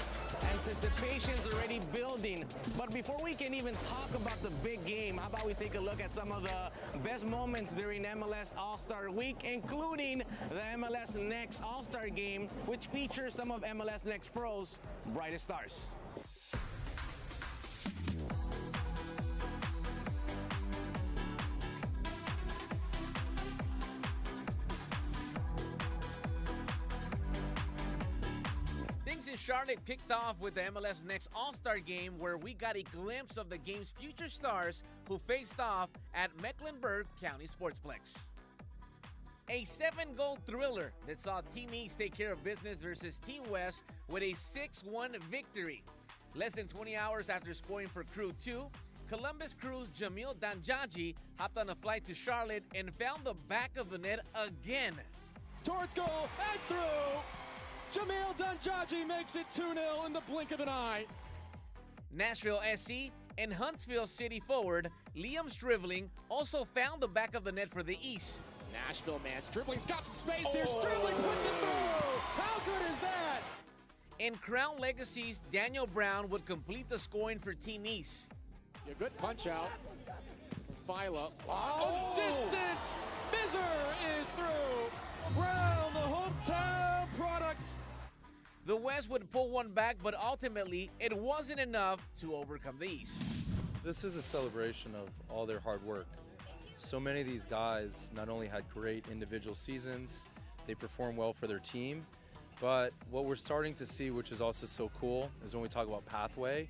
anticipation is already building But before we can even talk about the big game, how about we take a look at some of the best moments during MLS All-Star Week, including the MLS Next All-Star Game, which features some of MLS Next Pro's brightest stars. Things in Charlotte kicked off with the MLS Next All-Star Game, where we got a glimpse of the game's future stars who faced off at Mecklenburg County Sportsplex. A 7-goal thriller that saw Team East take care of business versus Team West with a 6-1 victory. Less than 20 hours after scoring for Crew 2, Columbus Crew's Jamil Danjaji hopped on a flight to Charlotte and found the back of the net again. Towards goal and through! Jamil Danjaji makes it 2-0 in the blink of an eye. Nashville SC and Huntsville City forward Liam Stribling also found the back of the net for the East. Nashville man, Stribling's got some space here. Stribling puts it through! How good is that? And Crown Legacy's Daniel Brown would complete the scoring for Team East. A good punch out. Philo. Oh, distance! Bizzer is through. Brown, the hometown product. The West would pull one back, but ultimately it wasn't enough to overcome the East. This is a celebration of all their hard work. So many of these guys not only had great individual seasons, they performed well for their team, but what we're starting to see, which is also so cool, is when we talk about pathway,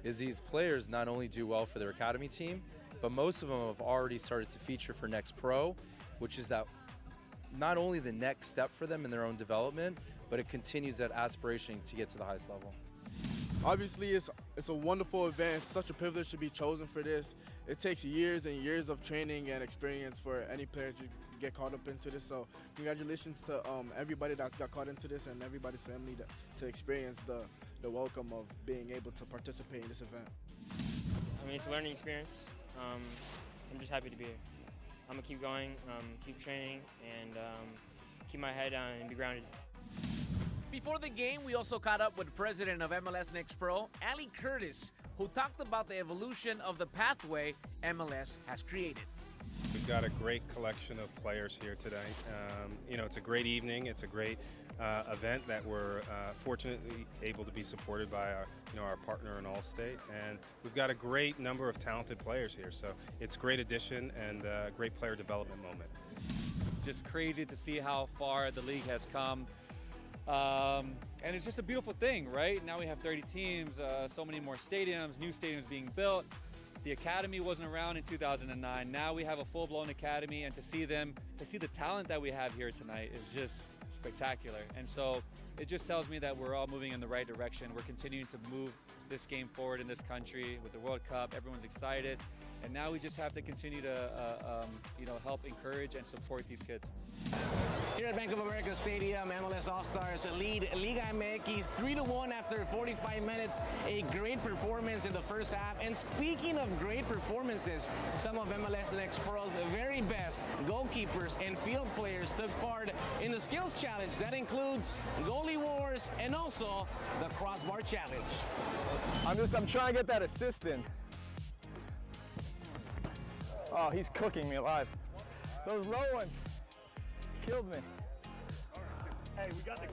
is these players not only do well for their academy team, but most of them have already started to feature for Next Pro, which is that not only the next step for them in their own development, but it continues that aspiration to get to the highest level. Obviously, it's a wonderful event. It's such a privilege to be chosen for this. It takes years and years of training and experience for any player to get caught up into this. So congratulations to everybody that's got caught into this and everybody's family to experience the welcome of being able to participate in this event. I mean, it's a learning experience. I'm just happy to be here. I'm gonna keep going, keep training, and keep my head down and be grounded. Before the game, we also caught up with president of MLS Next Pro, Ali Curtis, who talked about the evolution of the pathway MLS has created. We've got a great collection of players here today. It's a great evening. It's a great event that we're fortunately able to be supported by our partner in Allstate, and we've got a great number of talented players here. So it's a great addition and a great player development moment. Just crazy to see how far the league has come. And it's just a beautiful thing, right? Now we have 30 teams, so many more stadiums, new stadiums being built. The academy wasn't around in 2009. Now we have a full-blown academy, and to see the talent that we have here tonight is just spectacular. And so it just tells me that we're all moving in the right direction. We're continuing to move this game forward in this country with the World Cup. Everyone's excited. And now we just have to continue to help encourage and support these kids. Here at Bank of America Stadium, MLS All-Stars lead Liga MX 3-1 after 45 minutes. A great performance in the first half. And speaking of great performances, some of MLS Next Pro's very best goalkeepers and field players took part in the skills challenge. That includes goalie wars and also the crossbar challenge. I'm trying to get that assist in. Oh, he's cooking me alive. Those low ones killed me. Hey, we got the...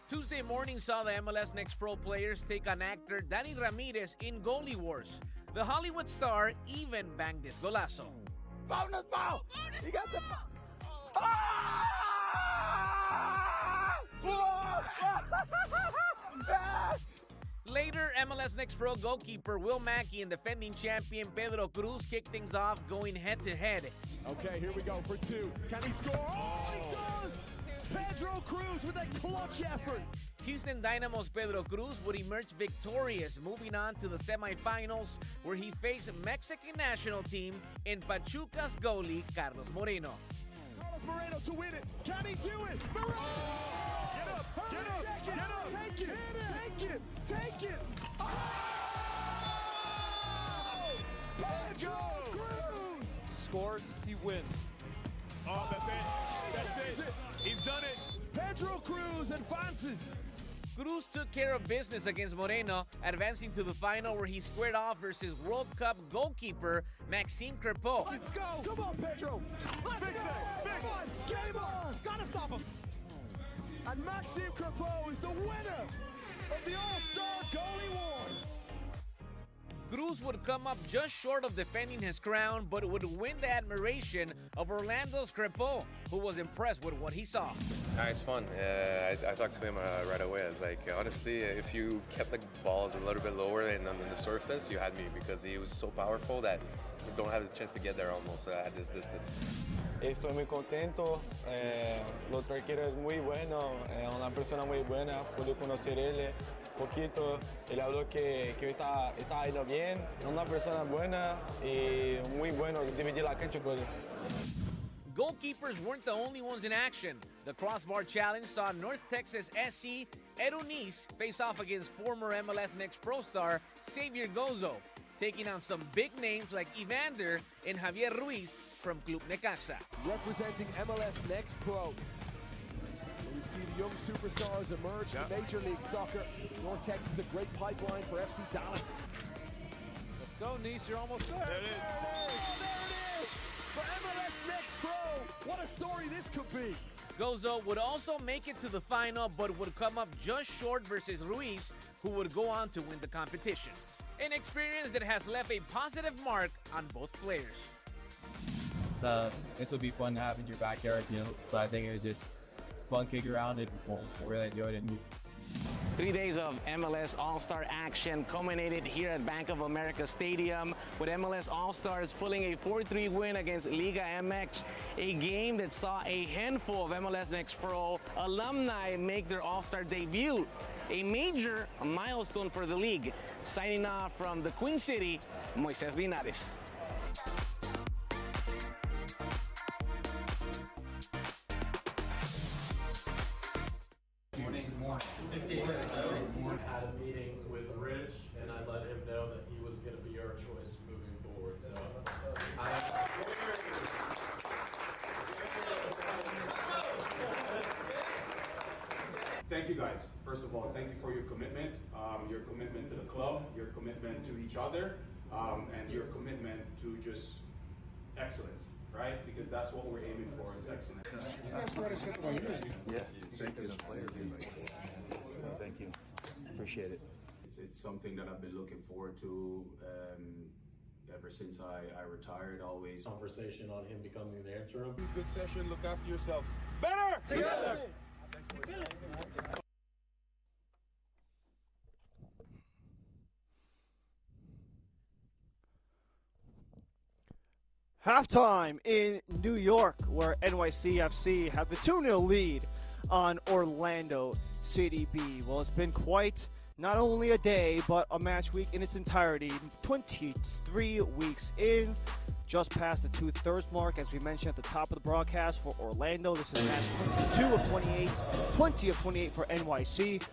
Tuesday morning saw the MLS Next Pro players take on actor Danny Ramirez in goalie wars. The Hollywood star even banged this golazo. Bonus ball! He got the ball! Later, MLS Next Pro goalkeeper Will Mackey and defending champion Pedro Cruz kicked things off, going head-to-head. Okay, here we go for two. Can he score? Oh, he does! Pedro Cruz with a clutch effort. Houston Dynamo's Pedro Cruz would emerge victorious, moving on to the semifinals, where he faced Mexican national team in Pachuca's goalie Carlos Moreno. Carlos Moreno to win it. Can he do it? Moreno! Oh! Get up! Get up! Get up! Take it! Take it! Take it! Oh! Pedro Cruz! Scores, he wins. Oh, that's it. That's it. He's done it. Pedro Cruz advances. Cruz took care of business against Moreno, advancing to the final where he squared off versus World Cup goalkeeper Maxime Crepeau. Let's go! Come on, Pedro! Big save! Big one! Game on! Gotta stop him! And Maxime Crepeau is the winner of the All-Star Goalie Wars! Cruz would come up just short of defending his crown, but would win the admiration of Orlando's Crepeau, who was impressed with what he saw. It's fun. I talked to him right away. I was like, honestly, if you kept the balls a little bit lower and on the surface, you had me, because he was so powerful that you don't have the chance to get there almost at this distance. Estoy muy contento. Lo arquero es muy bueno, una persona muy buena. Pude conocer él poquito. Él habló que hoy está yendo bien. Una persona buena y muy bueno. Dividir la cancha con él. Goalkeepers weren't the only ones in action. The crossbar challenge saw North Texas SC Erunis face off against former MLS Next Pro star Xavier Gozo, taking on some big names like Evander and Javier Ruiz from Club Necaxa. Representing MLS Next Pro. We see the young superstars emerge in Major League Soccer. North Texas is a great pipeline for FC Dallas. Let's go, Nice, you're almost there. There it is. Oh, there it is! For MLS Next Pro! What a story this could be! Gozo would also make it to the final, but would come up just short versus Ruiz, who would go on to win the competition. An experience that has left a positive mark on both players. So this would be fun to have in your backyard, so I think it was just fun kick around and really enjoyed it. 3 days of MLS All-Star action culminated here at Bank of America Stadium with MLS All-Stars pulling a 4-3 win against Liga MX, a game that saw a handful of MLS Next Pro alumni make their All-Star debut, a major milestone for the league. Signing off from the Queen City, Moises Linares. I had a meeting with Rich, and I let him know that he was going to be our choice moving forward. So, thank you guys. First of all, thank you for your commitment to the club, your commitment to each other, and your commitment to just excellence, right? Because that's what we're aiming for, is excellence. Yeah, thank you. Thank you. Appreciate it. It's something that I've been looking forward to ever since I retired, always. Conversation on him becoming the interim. Good session. Look after yourselves. Better together. Halftime in New York, where NYCFC have the 2-0 lead on Orlando City B. Well, it's been quite not only a day, but a match week in its entirety. 23 weeks in, just past the 2/3 mark, as we mentioned at the top of the broadcast for Orlando. This is match 22 of 28, 20 of 28 for NYC.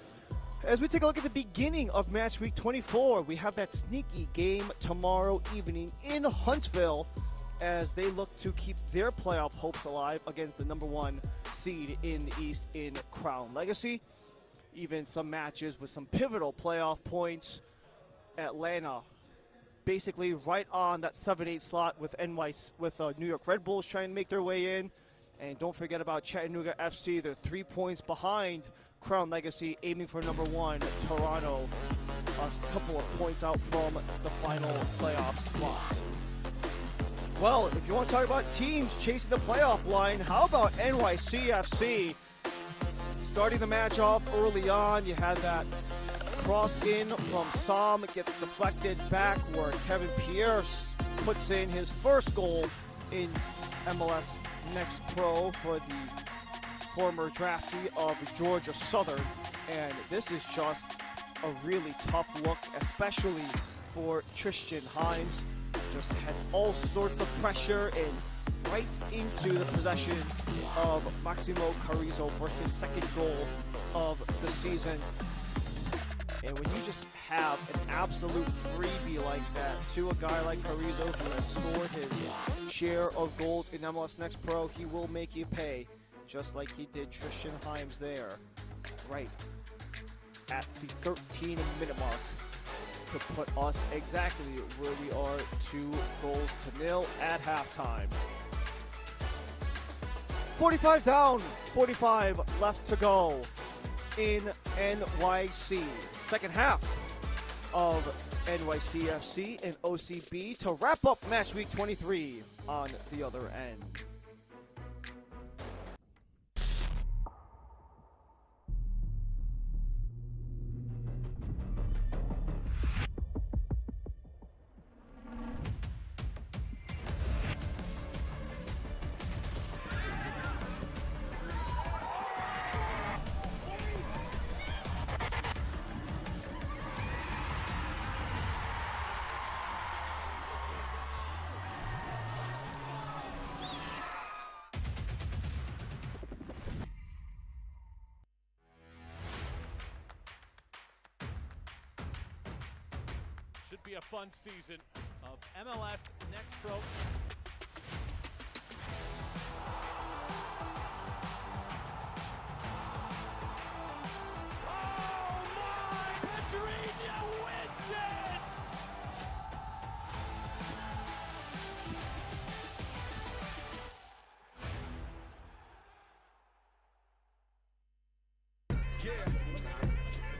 As we take a look at the beginning of match week 24, we have that sneaky game tomorrow evening in Huntsville, as they look to keep their playoff hopes alive against the #1 seed in the East in Crown Legacy. Even some matches with some pivotal playoff points. Atlanta basically right on that 7-8 slot with New York Red Bulls trying to make their way in. And don't forget about Chattanooga FC. They're 3 points behind Crown Legacy, aiming for #1 Toronto, a couple of points out from the final playoff slot. Well, if you want to talk about teams chasing the playoff line, how about NYCFC? Starting the match off early on, you had that cross in from Sam. It gets deflected back where Kevin Pierce puts in his first goal in MLS Next Pro for the former draftee of Georgia Southern. And this is just a really tough look, especially for Tristan Himes. Just had all sorts of pressure and right into the possession of Maximo Carrizo for his second goal of the season. And when you just have an absolute freebie like that to a guy like Carrizo, who has scored his share of goals in MLS Next Pro, he will make you pay, just like he did Tristan Himes there. Right at the 13-minute mark to put us exactly where we are, 2-0 at halftime. 45 down, 45 left to go in NYC. Second half of NYCFC and OCB to wrap up match week 23 on the other end. Should be a fun season of MLS Next Pro. Oh my! Pedrinho wins it! Yeah.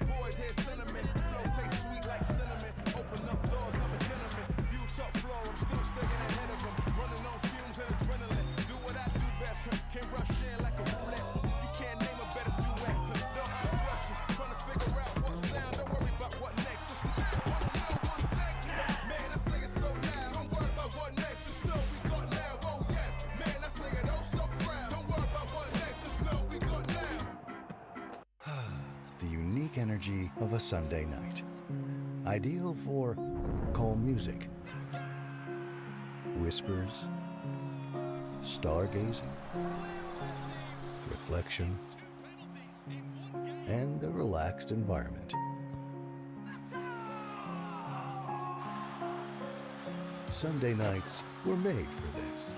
Boys hear sentiment. Flow tastes sweet like cinnamon. Open up doors, I'm a gentleman. View top floor, I'm still staying ahead of them. Running on fumes and adrenaline. Do what I do best. Can rush in like a roulette. You can't name a better duet. Don't ask questions. Trying to figure out what sound. Don't worry about what next. Just wanna know what's next. Man, I say it so loud. Don't worry about what next. Just know we got now. Oh yes. Man, I say it oh so proud. Don't worry about what next. Just know we got now. The unique energy of a Sunday night. Ideal for calm music, whispers, stargazing, reflection, and a relaxed environment. Sunday nights were made for this.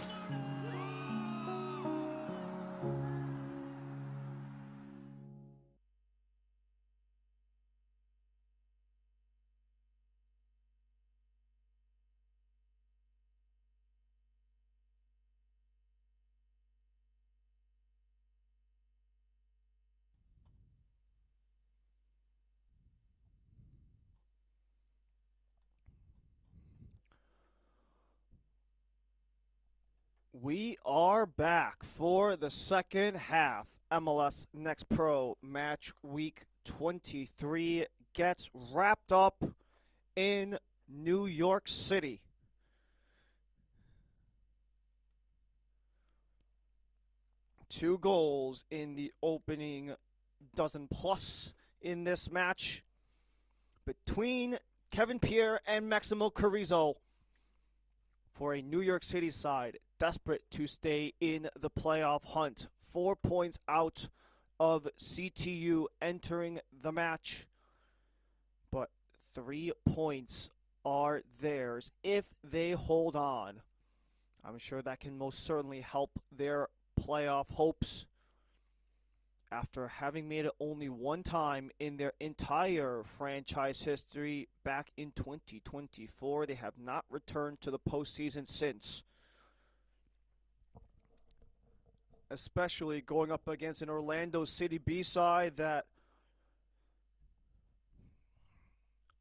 We are back for the second half. MLS Next Pro match week 23 gets wrapped up in New York City. Two goals in the opening dozen plus in this match between Kevin Pierre and Maximo Carrizo for a New York City side desperate to stay in the playoff hunt. 4 points out of CTU entering the match, but 3 points are theirs if they hold on. I'm sure that can most certainly help their playoff hopes. After having made it only one time in their entire franchise history back in 2024, they have not returned to the postseason since. Especially going up against an Orlando City B side that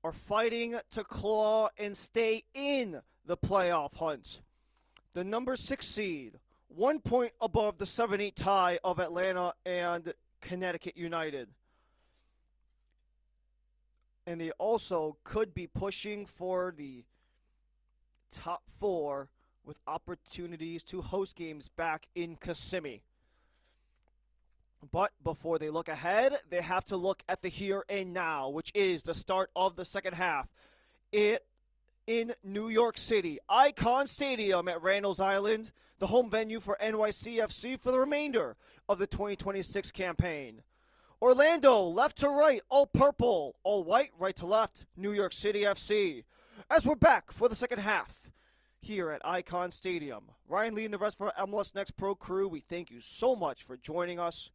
are fighting to claw and stay in the playoff hunt. The number 6 seed, 1 point above the 7-8 tie of Atlanta and Connecticut United. And they also could be pushing for the top 4 with opportunities to host games back in Kissimmee. But before they look ahead, they have to look at the here and now, which is the start of the second half. In New York City, Icon Stadium at Randall's Island, the home venue for NYCFC for the remainder of the 2026 campaign. Orlando, left to right, all purple, all white, right to left, New York City FC. As we're back for the second half here at Icon Stadium. Ryan Lee and the rest of our MLS Next Pro crew, we thank you so much for joining us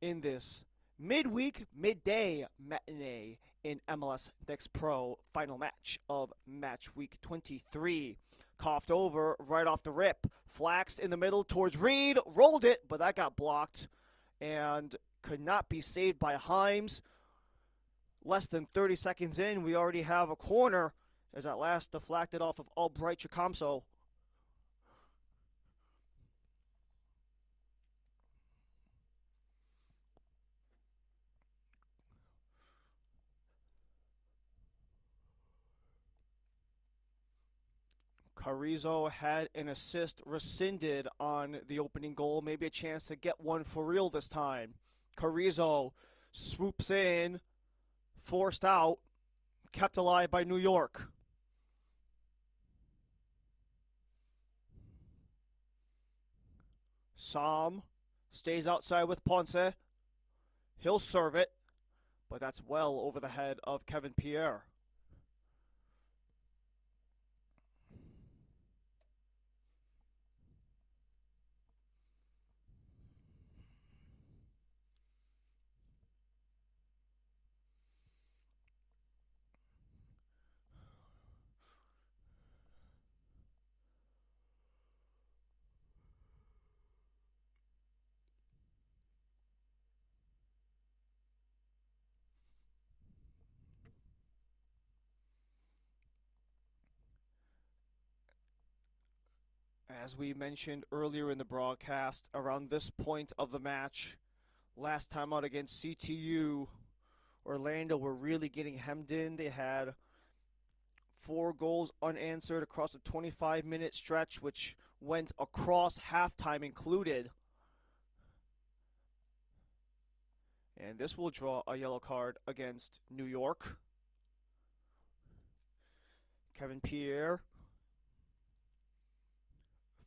in this midweek, midday matinee in MLS Next Pro final match of match week 23. Coughed over right off the rip. Flaxed in the middle towards Reed. Rolled it, but that got blocked and could not be saved by Himes. Less than 30 seconds in, we already have a corner as at last deflected off of Albright Chicamso. Carrizo had an assist rescinded on the opening goal. Maybe a chance to get one for real this time. Carrizo swoops in, forced out, kept alive by New York. Sam stays outside with Ponce. He'll serve it, but that's well over the head of Kevin Pierre. As we mentioned earlier in the broadcast, around this point of the match, last time out against CTU, Orlando were really getting hemmed in. They had 4 goals unanswered across a 25-minute stretch, which went across halftime included. And this will draw a yellow card against New York. Kevin Pierre.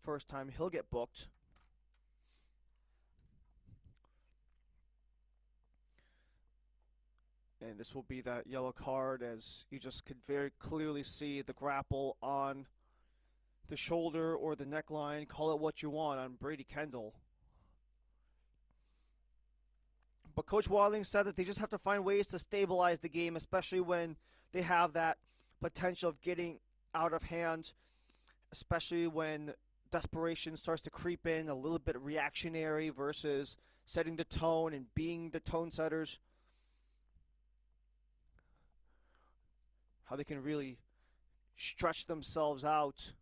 First time he'll get booked. And this will be that yellow card, as you just could very clearly see the grapple on the shoulder or the neckline, call it what you want, on Brady Kendall. But Coach Wadling said that they just have to find ways to stabilize the game, especially when they have that potential of getting out of hand, especially when desperation starts to creep in, a little bit reactionary versus setting the tone and being the tone setters. How they can really stretch themselves out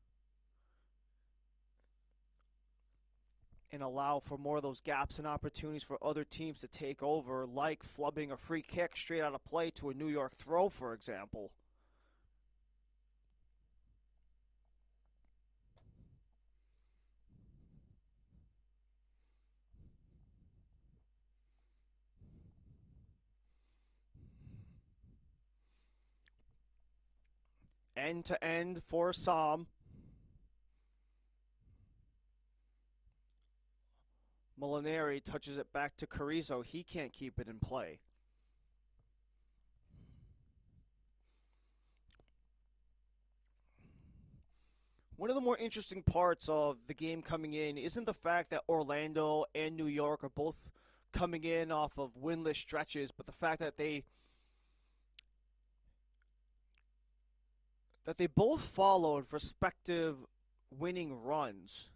and allow for more of those gaps and opportunities for other teams to take over, like flubbing a free kick straight out of play to a New York throw, for example. End to end for Sam. Molinari touches it back to Carrizo. He can't keep it in play. One of the more interesting parts of the game coming in isn't the fact that Orlando and New York are both coming in off of winless stretches, but the fact that they both followed respective winning runs.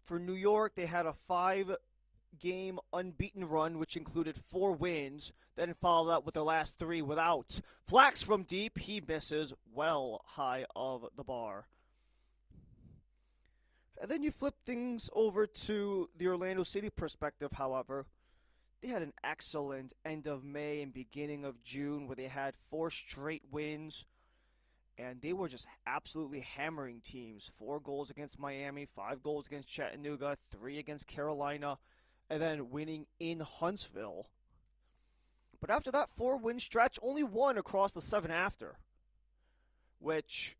For New York, they had a 5-game unbeaten run, which included 4 wins, then followed up with their last 3 without. Flax from deep, he misses well high of the bar. And then you flip things over to the Orlando City perspective, however. They had an excellent end of May and beginning of June where they had 4 straight wins, and they were just absolutely hammering teams. 4 goals against Miami, 5 goals against Chattanooga, 3 against Carolina, and then winning in Huntsville. But after that 4-win stretch, only 1 across the 7 after, which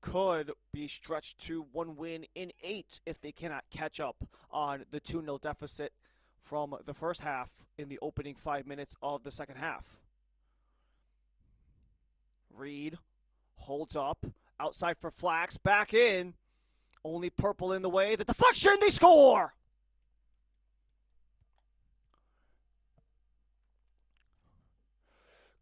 could be stretched to 1 win in 8 if they cannot catch up on the 2-0 deficit from the first half in the opening 5 minutes of the second half. Reed holds up, outside for Flax, back in. Only Purple in the way. The deflection, they score!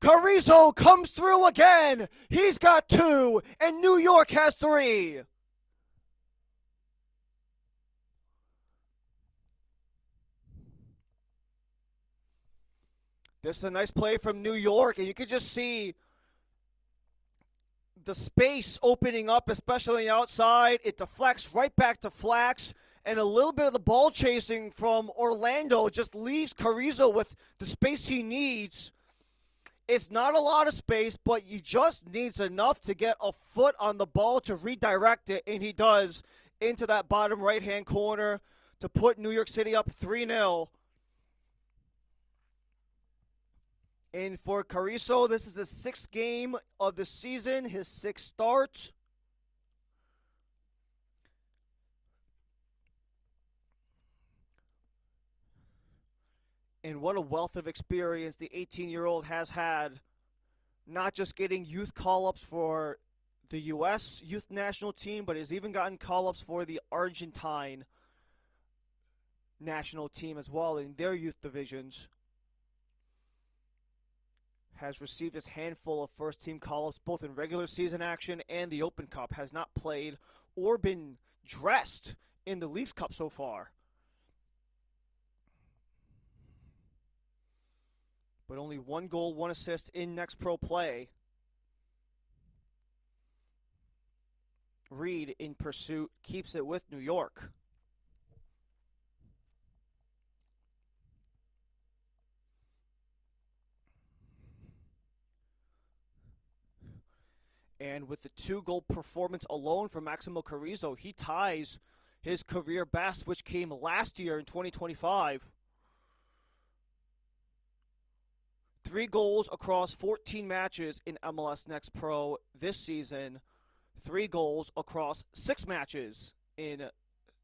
Carrizo comes through again. He's got 2, and New York has 3. This is a nice play from New York, and you can just see the space opening up, especially outside. It deflects right back to Flax, and a little bit of the ball chasing from Orlando just leaves Carrizo with the space he needs. It's not a lot of space, but he just needs enough to get a foot on the ball to redirect it, and he does into that bottom right-hand corner to put New York City up 3-0. And for Carrizo, this is the 6th game of the season, his 6th start. And what a wealth of experience the 18-year-old has had, not just getting youth call-ups for the U.S. youth national team, but has even gotten call-ups for the Argentine national team as well in their youth divisions. Has received his handful of first-team call-ups both in regular season action and the Open Cup. Has not played or been dressed in the Leagues Cup so far. But only 1 goal, 1 assist in next pro play. Reed in pursuit keeps it with New York. And with the 2-goal performance alone for Maximo Carrizo, he ties his career best, which came last year in 2025. 3 goals across 14 matches in MLS Next Pro this season. 3 goals across 6 matches in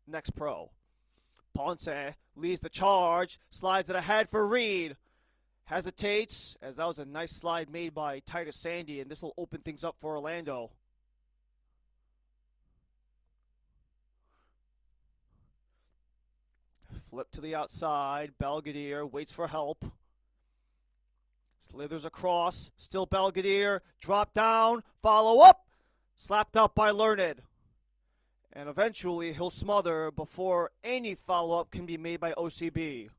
Next Pro. Ponce leads the charge, slides it ahead for Reed. Hesitates, as that was a nice slide made by Titus Sandy, and this will open things up for Orlando. Flip to the outside. Belgadere waits for help. Slithers across. Still Belgadere. Drop down. Follow up. Slapped up by Learned. And eventually he'll smother before any follow-up can be made by OCB.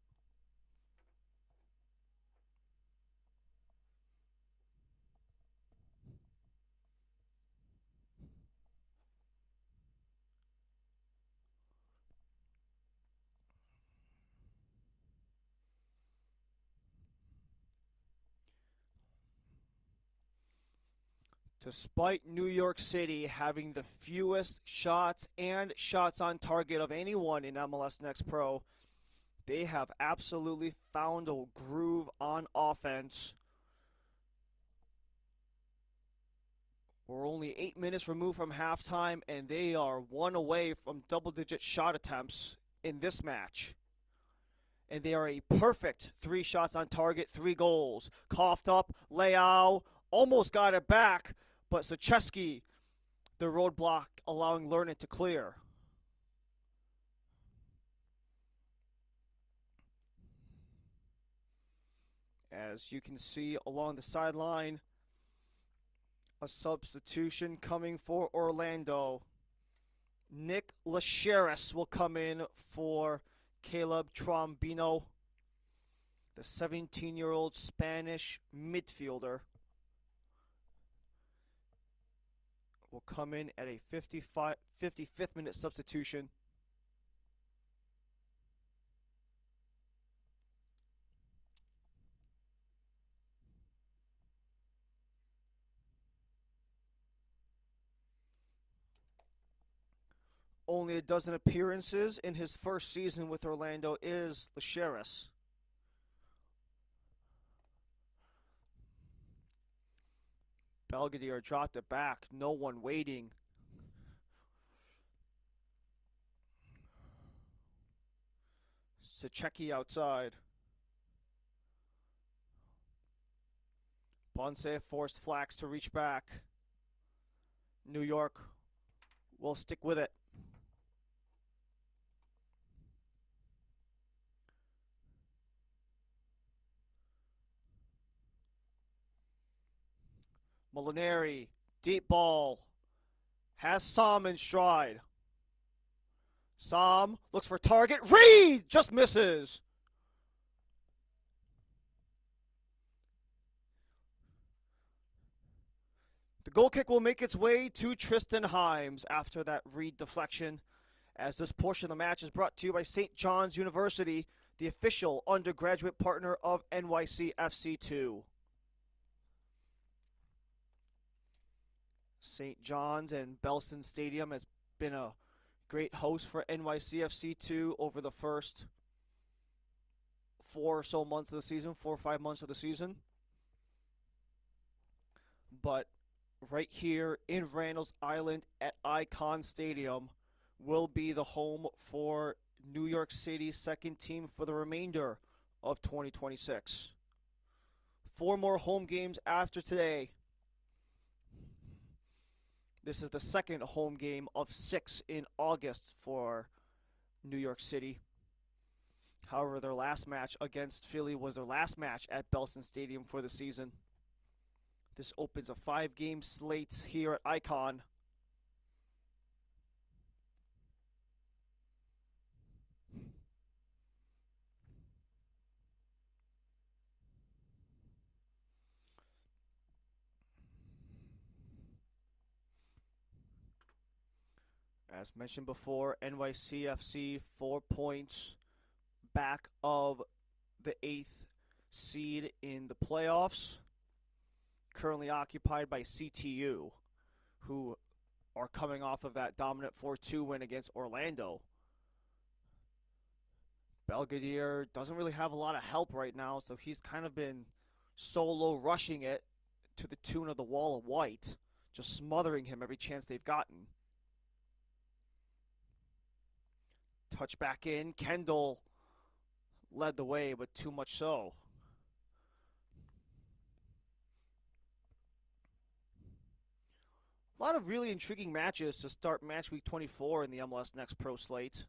Despite New York City having the fewest shots and shots on target of anyone in MLS Next Pro, they have absolutely found a groove on offense. We're only 8 minutes removed from halftime, and they are 1 away from double-digit shot attempts in this match. And they are a perfect 3 shots on target, 3 goals. Coughed up, Leao almost got it back, but Sacheski, the roadblock, allowing Learned to clear. As you can see along the sideline, a substitution coming for Orlando. Nick Lacheris will come in for Caleb Trombino, the 17-year-old Spanish midfielder. Will come in at a 55th minute substitution. Only a dozen appearances in his first season with Orlando is Lacheris. Belgadere dropped it back. No one waiting. Sacheki outside. Ponce forced Flax to reach back. New York will stick with it. Molinari, deep ball. Has Som in stride. Som looks for target. Reed just misses. The goal kick will make its way to Tristan Himes after that Reed deflection, as this portion of the match is brought to you by St. John's University, the official undergraduate partner of NYCFC2. St. John's and Bellson Stadium has been a great host for NYCFC2 over the first 4 or so months of the season, 4 or 5 months of the season. But right here in Randall's Island at Icon Stadium will be the home for New York City's second team for the remainder of 2026. 4 more home games after today. This is the second home game of 6 in August for New York City. However, their last match against Philly was their last match at Bellson Stadium for the season. This opens a 5-game slate here at Icon. As mentioned before, NYCFC 4 points back of the 8th seed in the playoffs. Currently occupied by CTU, who are coming off of that dominant 4-2 win against Orlando. Belvedere doesn't really have a lot of help right now, so he's kind of been solo rushing it to the tune of the wall of white, just smothering him every chance they've gotten. Touch back in. Kendall led the way, but too much so. A lot of really intriguing matches to start match week 24 in the MLS Next Pro slate.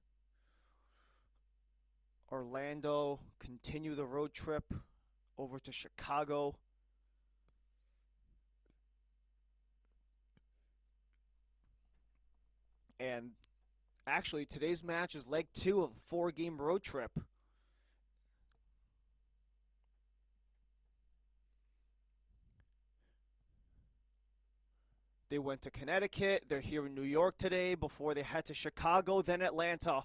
Orlando continue the road trip over to Chicago. And actually, today's match is leg 2 of a 4-game road trip. They went to Connecticut. They're here in New York today before they head to Chicago, then Atlanta.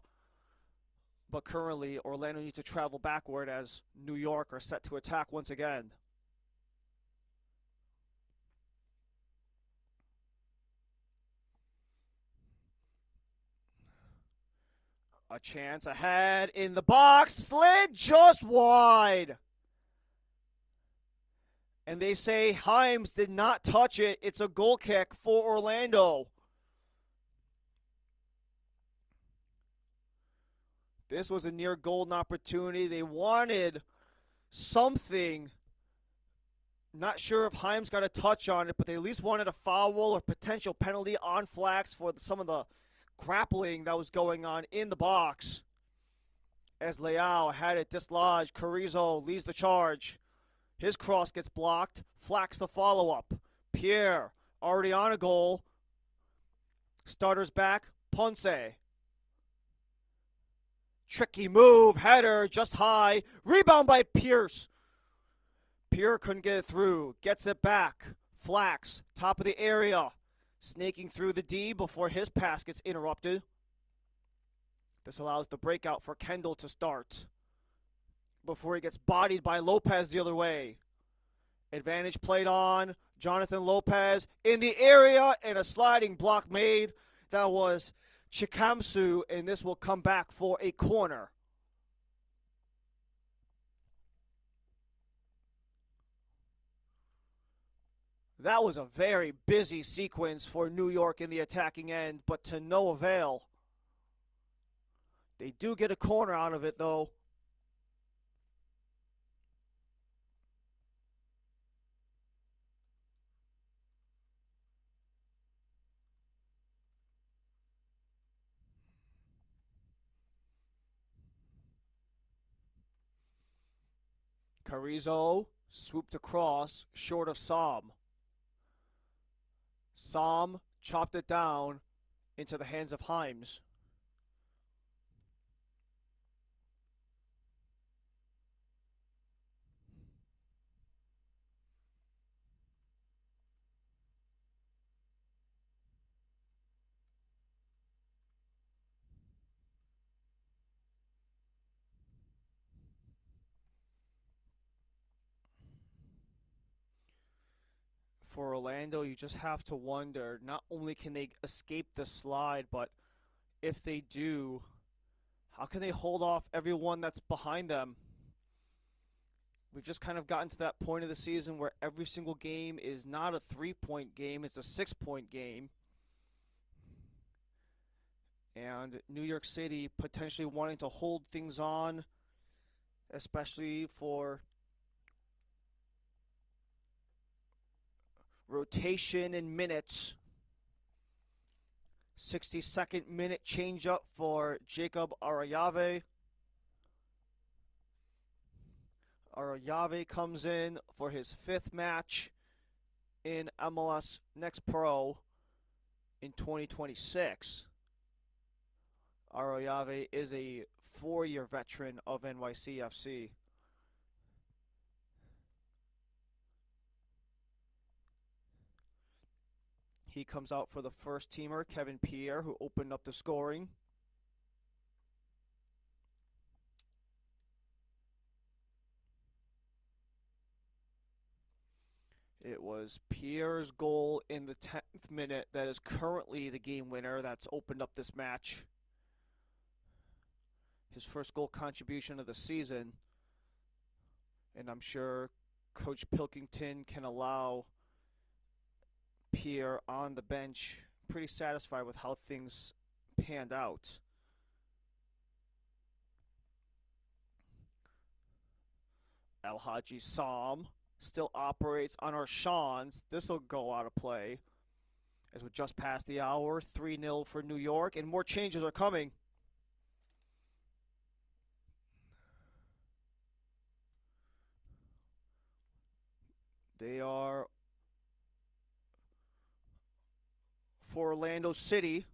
But currently, Orlando needs to travel backward as New York are set to attack once again. A chance ahead in the box. Slid just wide. And they say Himes did not touch it. It's a goal kick for Orlando. This was a near golden opportunity. They wanted something. Not sure if Himes got a touch on it, but they at least wanted a foul or potential penalty on flags for some of the grappling that was going on in the box. As Leao had it dislodged, Carrizo leads the charge. His cross gets blocked. Flax the follow-up. Pierre already on a goal. Starters back. Ponce. Tricky move. Header just high. Rebound by Pierce. Pierre couldn't get it through. Gets it back. Flax. Top of the area. Snaking through the D before his pass gets interrupted. This allows the breakout for Kendall to start before he gets bodied by Lopez the other way. Advantage played on. Jonathan Lopez in the area and a sliding block made. That was Chikamsu, and this will come back for a corner. That was a very busy sequence for New York in the attacking end, but to no avail. They do get a corner out of it, though. Carrizo swooped across, short of Som. Som chopped it down into the hands of Himes. For Orlando, you just have to wonder, not only can they escape the slide, but if they do, how can they hold off everyone that's behind them? We've just kind of gotten to that point of the season where every single game is not a 3-point game, it's a 6-point game. And New York City potentially wanting to hold things on, especially for rotation and minutes. 62nd minute change up for Jacob Arayave. Arayave comes in for his 5th match in MLS Next Pro in 2026. Arayave is a 4-year veteran of NYCFC. He comes out for the first teamer, Kevin Pierre, who opened up the scoring. It was Pierre's goal in the 10th minute that is currently the game winner that's opened up this match. His first goal contribution of the season. And I'm sure Coach Pilkington can allow Pierre on the bench. Pretty satisfied with how things panned out. El Hadji Sam still operates on our Shawns. This will go out of play as we just passed the hour. 3-0 for New York, and more changes are coming. They are for Orlando City.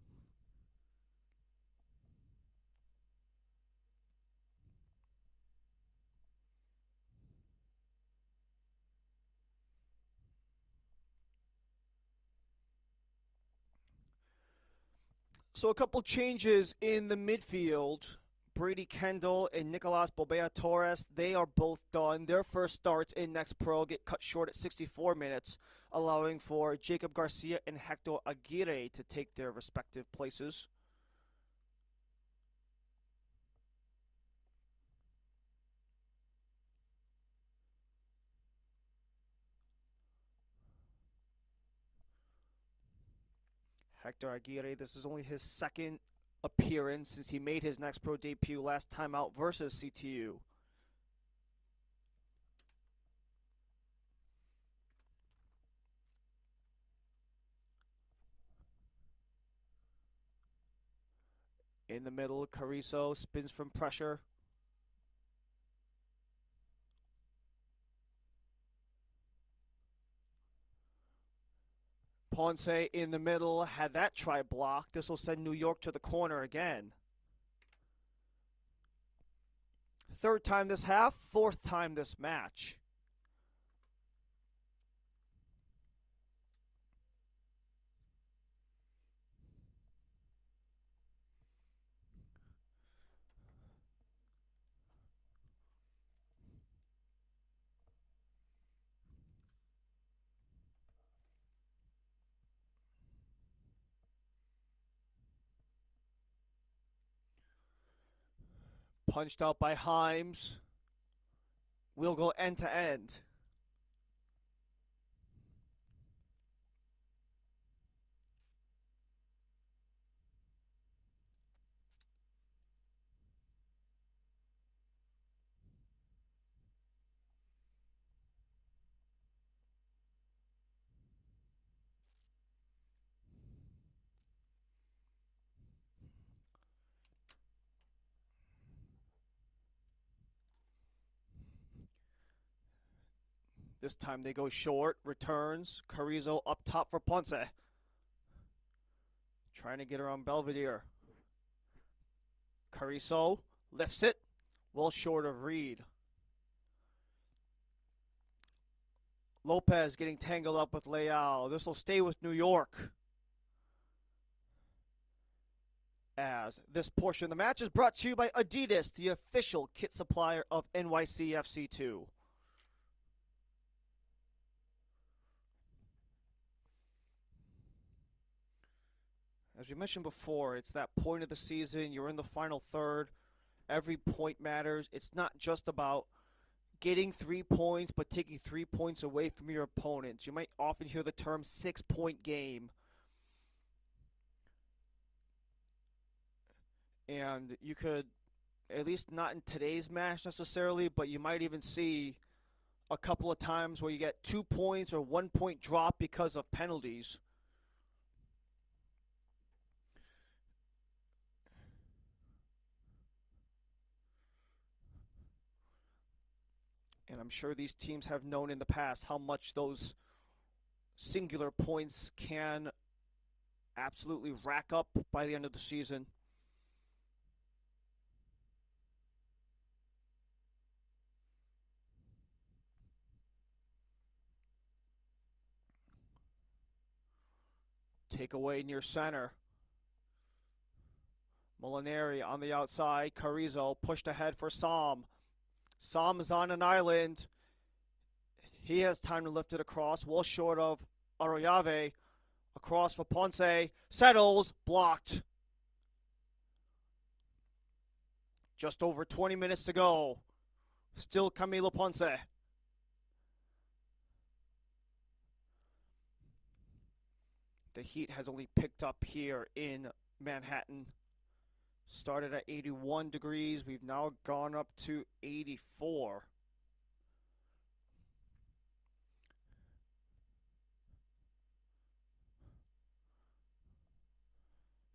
So a couple changes in the midfield. Brady Kendall and Nicolas Bobea Torres, they are both done. Their first starts in Next Pro get cut short at 64 minutes, allowing for Jacob Garcia and Hector Aguirre to take their respective places. Hector Aguirre, this is only his 2nd appearance since he made his Next Pro debut last time out versus CTU. In the middle, Carrizo spins from pressure. Ponce in the middle had that try blocked. This will send New York to the corner again. 3rd time this half, 4th time this match. Punched out by Himes. We'll go end to end. This time they go short, returns. Carrizo up top for Ponce. Trying to get around Belvedere. Carrizo lifts it. Well short of Reed. Lopez getting tangled up with Leal. This will stay with New York. As this portion of the match is brought to you by Adidas, the official kit supplier of NYCFC2. As we mentioned before, it's that point of the season. You're in the final third. Every point matters. It's not just about getting 3 points, but taking 3 points away from your opponents. You might often hear the term 6-point game. And you could, at least not in today's match necessarily, but you might even see a couple of times where you get 2 points or 1 point drop because of penalties. And I'm sure these teams have known in the past how much those singular points can absolutely rack up by the end of the season. Takeaway near center. Molinari on the outside. Carrizo pushed ahead for Sam. Sam is on an island. He has time to lift it across. Well short of Arroyave. Across for Ponce. Settles. Blocked. Just over 20 minutes to go. Still Camilo Ponce. The heat has only picked up here in Manhattan. Started at 81 degrees. We've now gone up to 84.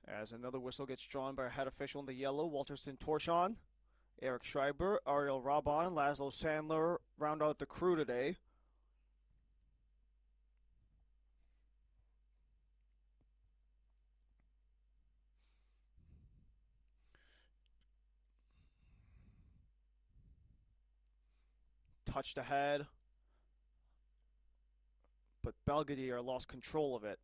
As another whistle gets drawn by our head official in the yellow, Walter Santorshan, Eric Schreiber, Ariel Raban, Laszlo Sandler round out the crew today. Touched ahead, but Belvedere lost control of it.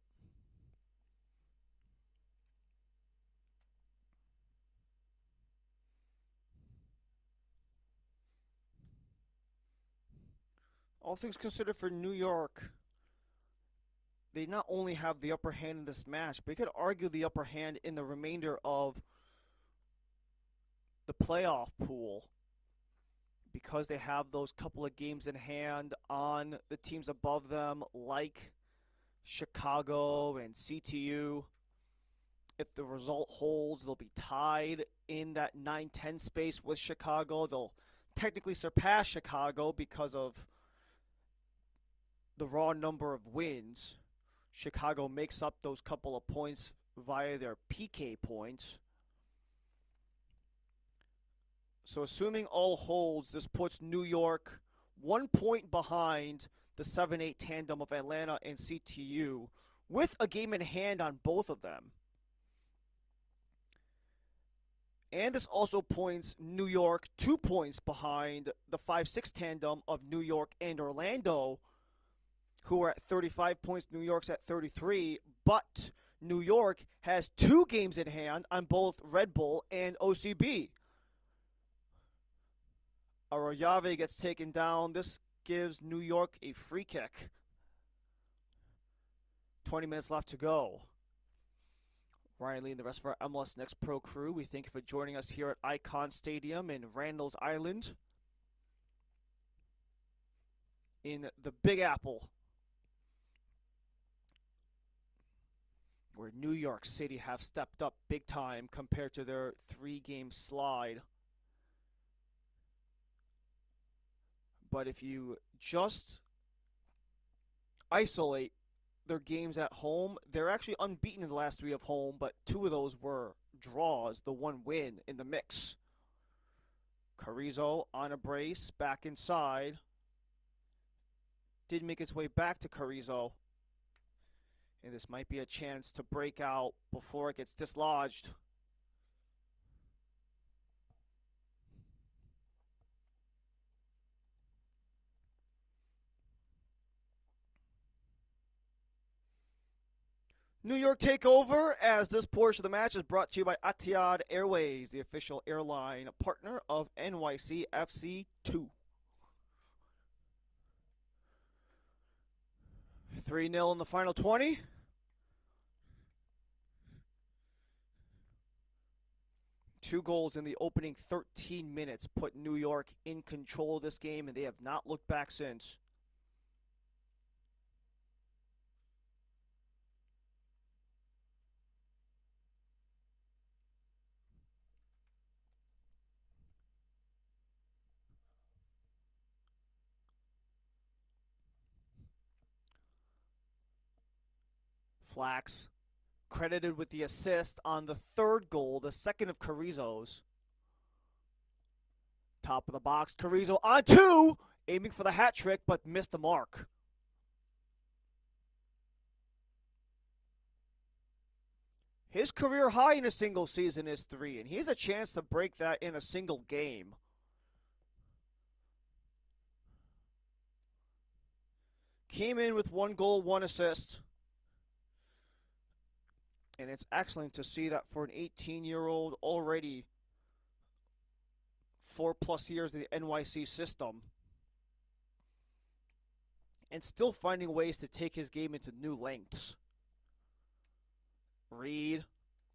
All things considered for New York, they not only have the upper hand in this match, but you could argue the upper hand in the remainder of the playoff pool, because they have those couple of games in hand on the teams above them, like Chicago and CTU. If the result holds, they'll be tied in that 9-10 space with Chicago. They'll technically surpass Chicago because of the raw number of wins. Chicago makes up those couple of points via their PK points. So assuming all holds, this puts New York 1 point behind the 7-8 tandem of Atlanta and CTU, with a game in hand on both of them. And this also points New York 2 points behind the 5-6 tandem of New York and Orlando, who are at 35 points. New York's at 33, but New York has 2 games in hand on both Red Bull and OCB. Arroyave gets taken down. This gives New York a free kick. 20 minutes left to go. Ryan Lee and the rest of our MLS Next Pro crew, we thank you for joining us here at Icon Stadium in Randall's Island in the Big Apple, where New York City have stepped up big time compared to their 3-game slide. But if you just isolate their games at home, they're actually unbeaten in the last 3 of home, but 2 of those were draws, the 1 win in the mix. Carrizo on a brace, back inside. Did make its way back to Carrizo. And this might be a chance to break out before it gets dislodged. New York takeover, as this portion of the match is brought to you by Etihad Airways, the official airline partner of NYC FC 2. 3-0 in the final 20. Two goals in the opening 13 minutes put New York in control of this game, and they have not looked back since. Flax credited with the assist on the third goal, the second of Carrizo's. Top of the box, Carrizo on two, aiming for the hat trick, but missed the mark. His career high in a single season is 3, and he has a chance to break that in a single game. Came in with 1 goal, 1 assist. And it's excellent to see that for an 18-year-old already 4+ years in the NYC system and still finding ways to take his game into new lengths. Reed,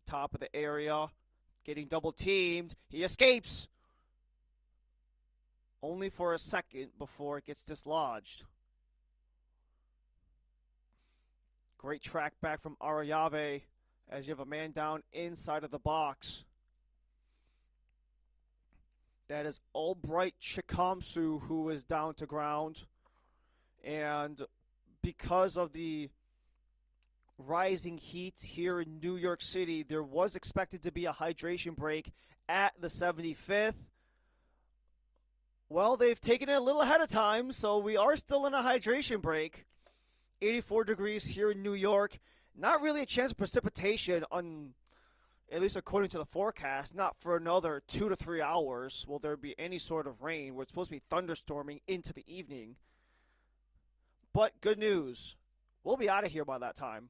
top of the area, getting double teamed. He escapes. Only for a second before it gets dislodged. Great track back from Arayave as you have a man down inside of the box. That is Albright Chikamsu who is down to ground. And because of the rising heat here in New York City, there was expected to be a hydration break at the 75th. Well, they've taken it a little ahead of time, so we are still in a hydration break. 84 degrees here in New York. Not really a chance of precipitation, at least according to the forecast, not for another 2 to 3 hours will there be any sort of rain. We're supposed to be thunderstorming into the evening. But good news, we'll be out of here by that time.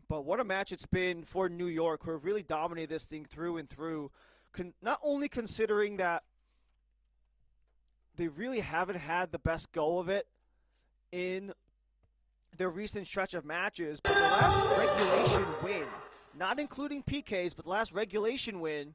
But what a match it's been for New York, who have really dominated this thing through and through. Not only considering that they really haven't had the best go of it in their recent stretch of matches, but the last regulation win, not including PKs, but the last regulation win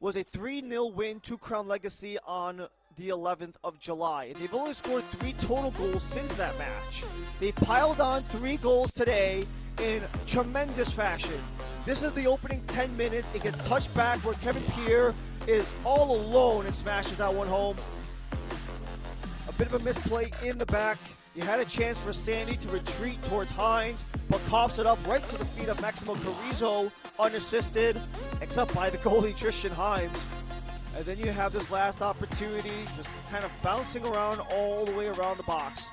was a 3-0 win to Crown Legacy on the 11th of July. And they've only scored 3 total goals since that match. They piled on 3 goals today in tremendous fashion. This is the opening 10 minutes. It gets touched back where Kevin Pierre is all alone and smashes that one home. A bit of a misplay in the back. You had a chance for Sandy to retreat towards Hines, but coughs it up right to the feet of Maximo Carrizo, unassisted, except by the goalie Tristan Himes. And then you have this last opportunity, just kind of bouncing around all the way around the box.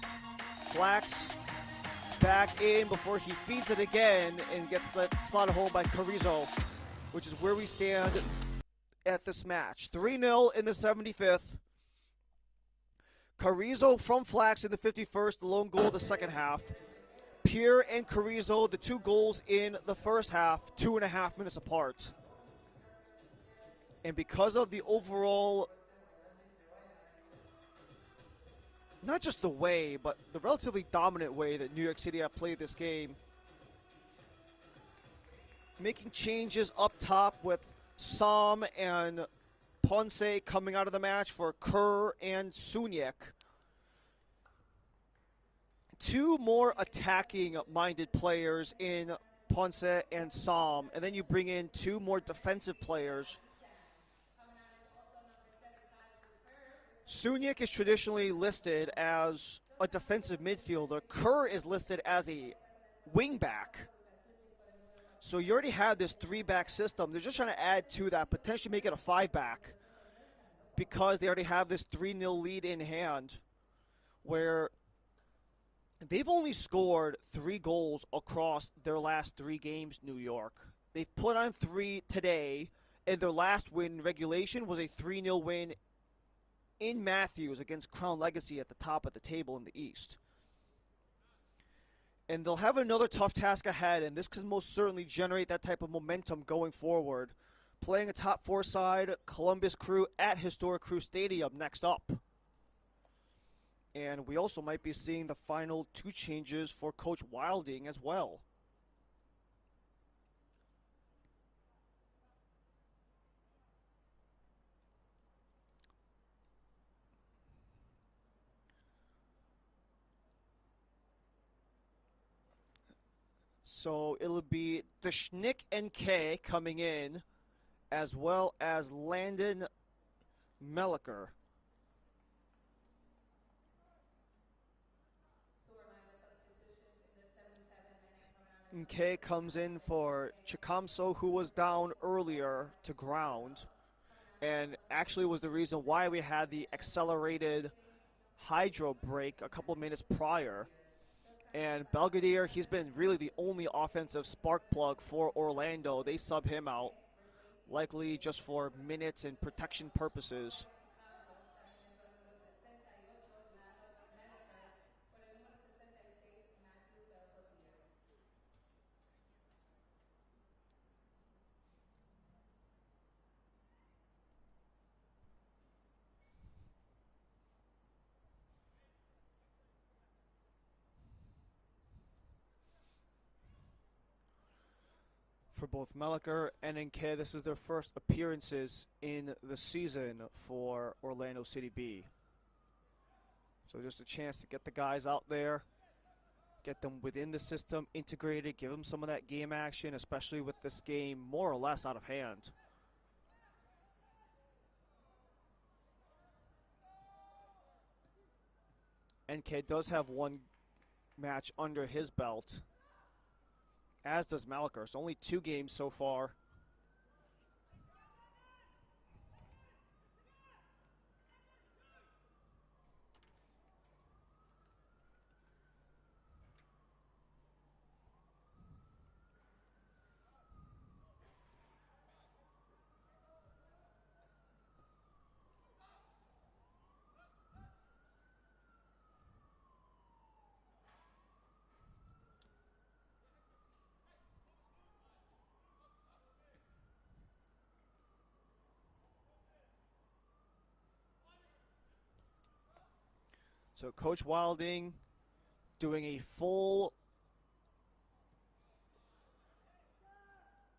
Flax back in before he feeds it again and gets slotted home by Carrizo, which is where we stand at this match. 3-0 in the 75th. Carrizo from Flax in the 51st, the lone goal of the second half. Pierre and Carrizo, the 2 goals in the first half, 2.5 minutes apart. And because of the overall, not just the way, but the relatively dominant way that New York City have played this game, making changes up top with Sam and Ponce coming out of the match for Kerr and Sunyek. 2 more attacking-minded players in Ponce and Sam, and then you bring in 2 more defensive players. Sunyek is traditionally listed as a defensive midfielder. Kerr is listed as a wing-back. So you already have this 3-back system. They're just trying to add to that, potentially make it a 5-back, because they already have this 3-0 lead in hand, where they've only scored 3 goals across their last 3 games, New York. They've put on 3 today, and their last win in regulation was a 3-0 win in Matthews against Crown Legacy at the top of the table in the East. And they'll have another tough task ahead, and this can most certainly generate that type of momentum going forward. Playing a top 4 side, Columbus Crew at Historic Crew Stadium next up. And we also might be seeing the final 2 changes for Coach Wilding as well. So it'll be the Schnick and K coming in, as well as Landon Melliker. And K comes in for Chikamso, who was down earlier to ground, and actually was the reason why we had the accelerated hydro break a couple minutes prior. And Belgadere, he's been really the only offensive spark plug for Orlando. They sub him out, likely just for minutes and protection purposes. For both Melliker and NK, this is their first appearances in the season for Orlando City B. So just a chance to get the guys out there, get them within the system, integrated, give them some of that game action, especially with this game more or less out of hand. NK does have 1 match under his belt, as does Melliker. It's only 2 games so far. So Coach Wilding doing a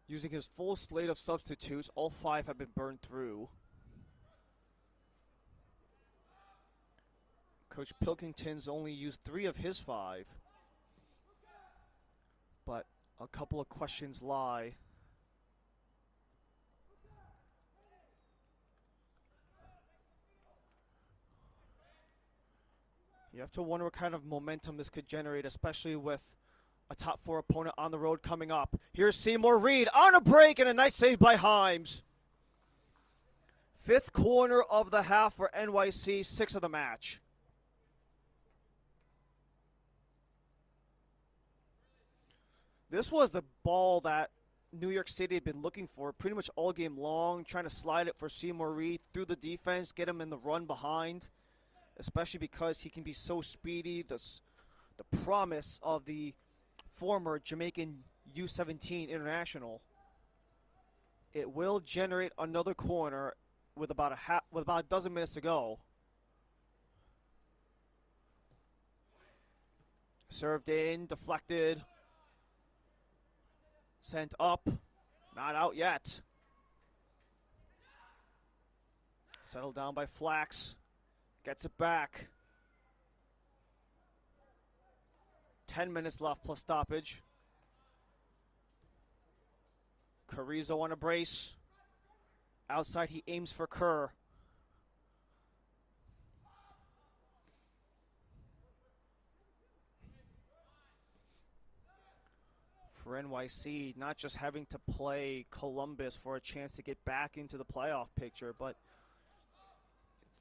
using his full slate of substitutes. All 5 have been burned through. Coach Pilkington's only used 3 of his 5. But a couple of questions lie. You have to wonder what kind of momentum this could generate, especially with a top 4 opponent on the road coming up. Here's Seymour Reed on a break and a nice save by Himes. 5th corner of the half for NYC, 6 of the match. This was the ball that New York City had been looking for pretty much all game long, trying to slide it for Seymour Reed through the defense, get him in the run behind, especially because he can be so speedy. The promise of the former Jamaican U17 international. It will generate another corner with about a dozen minutes to go. Served in, deflected, sent up, not out yet. Settled down by Flax. Gets it back. 10 minutes left plus stoppage. Carrizo on a brace. Outside he aims for Kerr. For NYC, not just having to play Columbus for a chance to get back into the playoff picture, but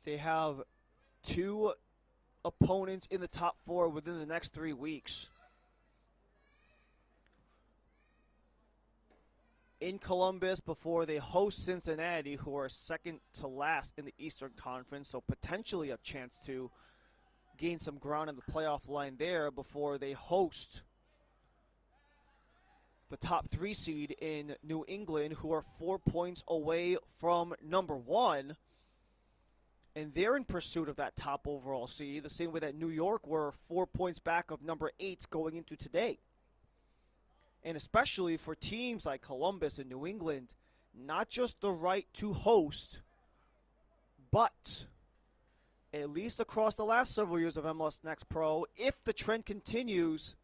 they have 2 opponents in the top 4 within the next 3 weeks. In Columbus before they host Cincinnati, who are second to last in the Eastern Conference, so potentially a chance to gain some ground in the playoff line there before they host the top 3 seed in New England, who are 4 points away from number 1. And they're in pursuit of that top overall seed, the same way that New York were 4 points back of number 8 going into today. And especially for teams like Columbus and New England, not just the right to host, but at least across the last several years of MLS Next Pro, if the trend continues,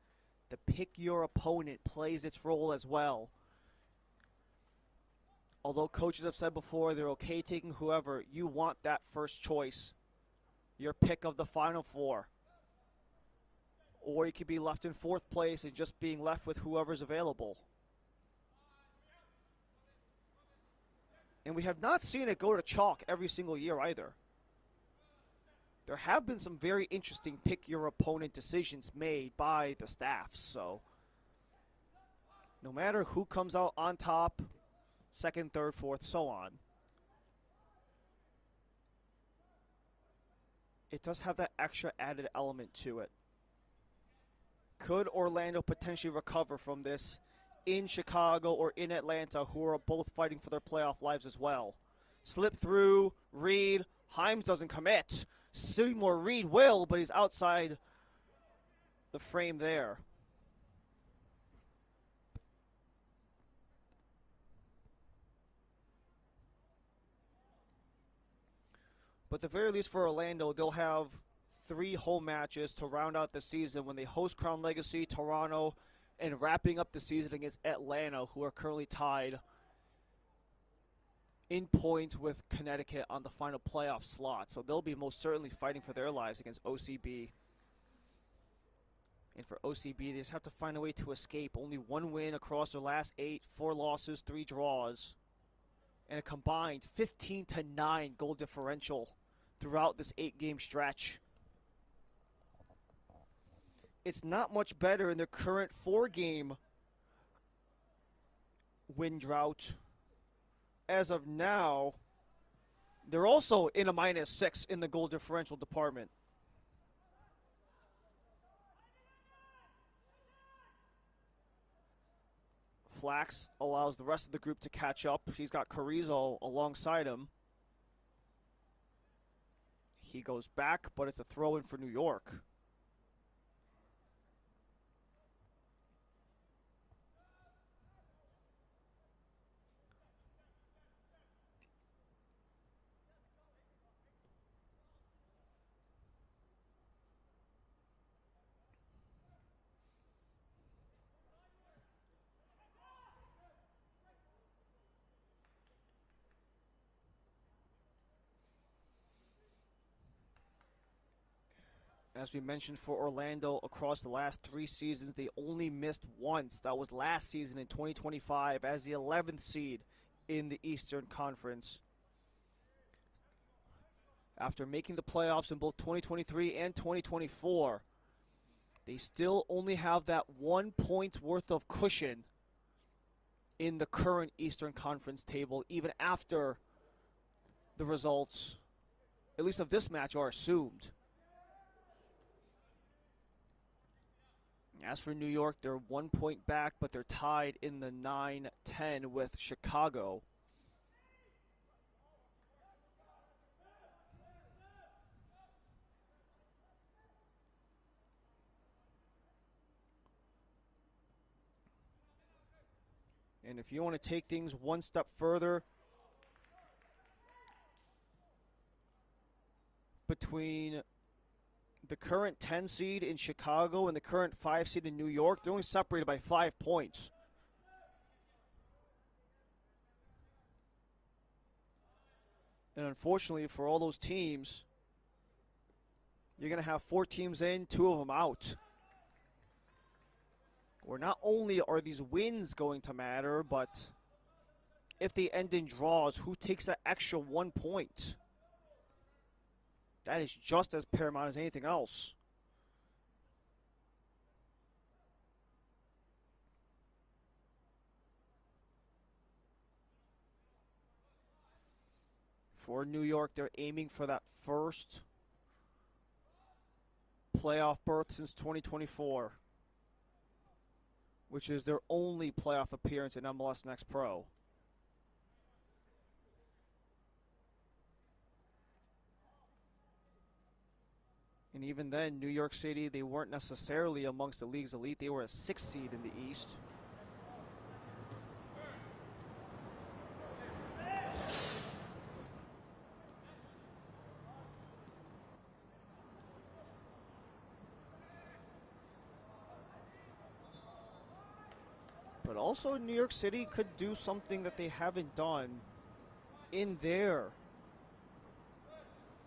the pick your opponent plays its role as well. Although coaches have said before they're okay taking whoever, you want that first choice, your pick of the Final 4. Or you could be left in 4th place and just being left with whoever's available. And we have not seen it go to chalk every single year either. There have been some very interesting pick your opponent decisions made by the staffs. So no matter who comes out on top, 2nd, 3rd, 4th, so on, it does have that extra added element to it. Could Orlando potentially recover from this in Chicago or in Atlanta, who are both fighting for their playoff lives as well? Slip through, Reed, Himes doesn't commit. Seymour Reed will, but he's outside the frame there. But at the very least for Orlando, they'll have 3 home matches to round out the season when they host Crown Legacy, Toronto, and wrapping up the season against Atlanta, who are currently tied in points with Connecticut on the final playoff slot. So they'll be most certainly fighting for their lives against OCB. And for OCB, they just have to find a way to escape. Only 1 win across their last 8, 4 losses, 3 draws, and a combined 15-9 goal differential throughout this 8-game stretch. It's not much better in their current 4-game win drought. As of now, they're also in a -6 in the goal differential department. Flax allows the rest of the group to catch up. He's got Carrizo alongside him. He goes back, but it's a throw-in for New York. As we mentioned for Orlando, across the last 3 seasons, they only missed once. That was last season in 2025 as the 11th seed in the Eastern Conference. After making the playoffs in both 2023 and 2024, they still only have that 1 point worth of cushion in the current Eastern Conference table, even after the results, at least of this match, are assumed. As for New York, they're 1 point back, but they're tied in the 9-10 with Chicago. And if you want to take things one step further, between the current 10 seed in Chicago and the current 5 seed in New York, they're only separated by 5 points. And unfortunately for all those teams, you're going to have 4 teams in, 2 of them out. Where not only are these wins going to matter, but if they end in draws, who takes that extra 1 point? That is just as paramount as anything else. For New York, they're aiming for that first playoff berth since 2024, which is their only playoff appearance in MLS Next Pro. And even then, New York City, they weren't necessarily amongst the league's elite. They were a 6th seed in the East. But also, New York City could do something that they haven't done in their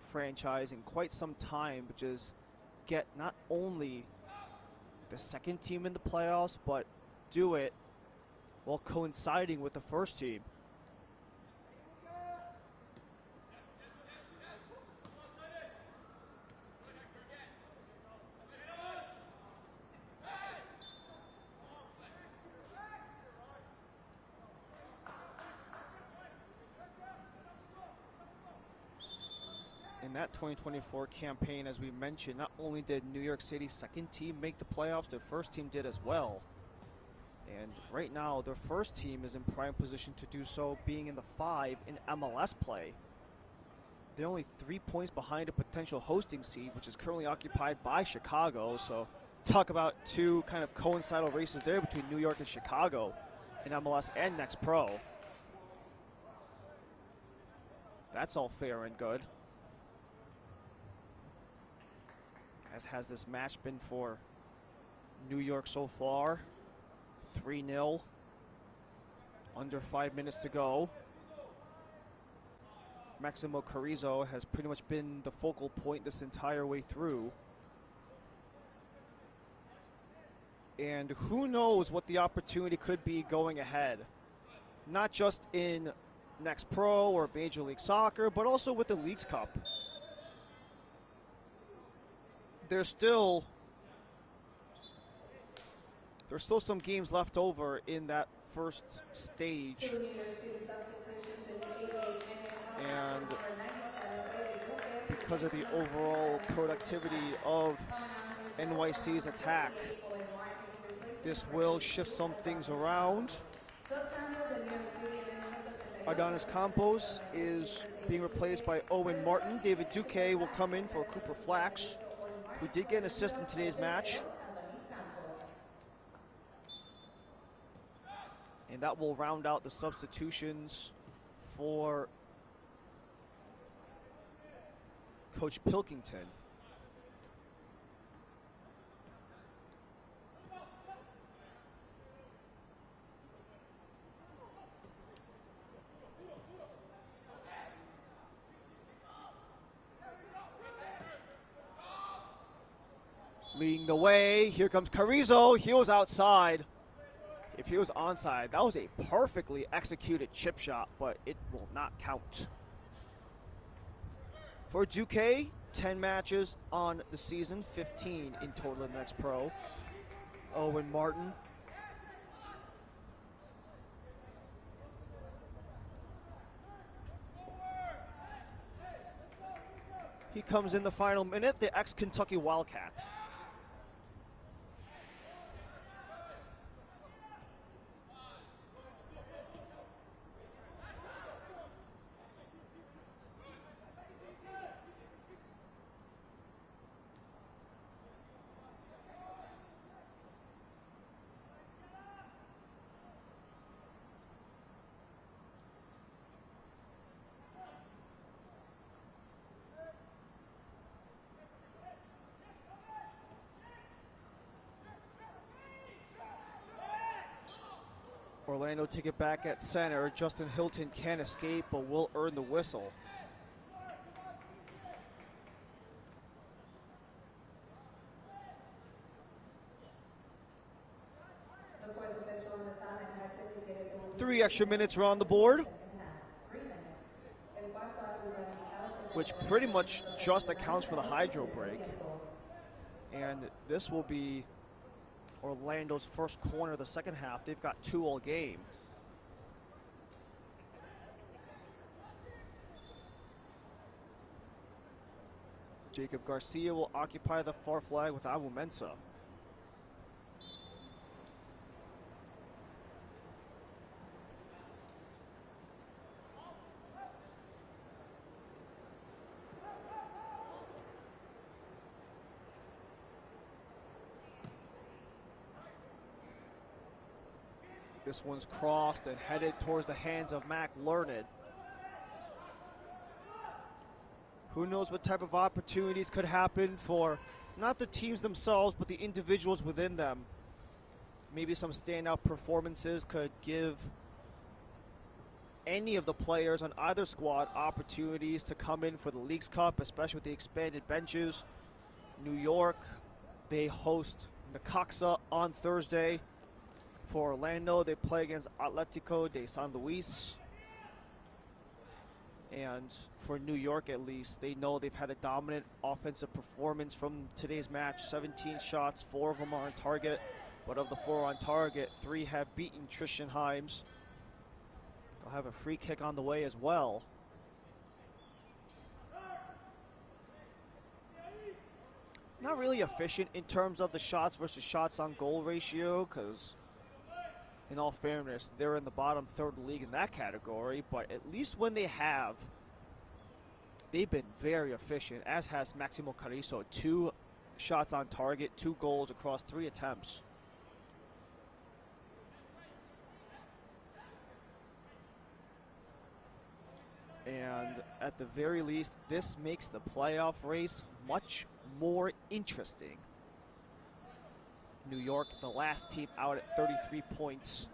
franchise in quite some time, which is get not only the second team in the playoffs, but do it while coinciding with the first team. In that 2024 campaign, as we mentioned, not only did New York City's second team make the playoffs, their first team did as well. And right now, their first team is in prime position to do so, being in the 5 in MLS play. They're only 3 points behind a potential hosting seed, which is currently occupied by Chicago. So talk about two kind of coincidental races there between New York and Chicago in MLS and Next Pro. That's all fair and good. As has this match been for New York so far. 3-0. Under 5 minutes to go. Maximo Carrizo has pretty much been the focal point this entire way through. And who knows what the opportunity could be going ahead. Not just in Next Pro or Major League Soccer, but also with the Leagues Cup. There's still some games left over in that first stage. And because of the overall productivity of NYC's attack, this will shift some things around. Adonis Campos is being replaced by Owen Martin. David Duque will come in for Cooper Flax, who did get an assist in today's match. And that will round out the substitutions for Coach Pilkington. Leading the way, here comes Carrizo. He was outside. If he was onside, that was a perfectly executed chip shot, but it will not count. For Duque, 10 matches on the season, 15 in total in Next Pro. Owen Martin. He comes in the final minute, the ex-Kentucky Wildcats. Orlando take it back at center. Justin Hilton can't escape, but will earn the whistle. The fourth official on the sideline has indicated there will be 3 extra minutes are on the board. El cuarto árbitro indicado que which pretty much just accounts for the hydro break. And this will be Orlando's first corner of the second half. They've got 2 all game. Jacob Garcia will occupy the far flag with Abu Mensa. This one's crossed and headed towards the hands of Mac Learned. Who knows what type of opportunities could happen for not the teams themselves, but the individuals within them. Maybe some standout performances could give any of the players on either squad opportunities to come in for the Leagues Cup, especially with the expanded benches. New York, they host Necaxa on Thursday. For Orlando, they play against Atletico de San Luis. And for New York, at least, they know they've had a dominant offensive performance from today's match. 17 shots, 4 of them are on target. But of the 4 on target, 3 have beaten Tristan Himes. They'll have a free kick on the way as well. Not really efficient in terms of the shots versus shots on goal ratio, because in all fairness, they're in the bottom third of the league in that category, but at least when they have, they've been very efficient, as has Maximo Carrizo. 2 shots on target, 2 goals across 3 attempts. And at the very least, this makes the playoff race much more interesting. New York, the last team out at 33 points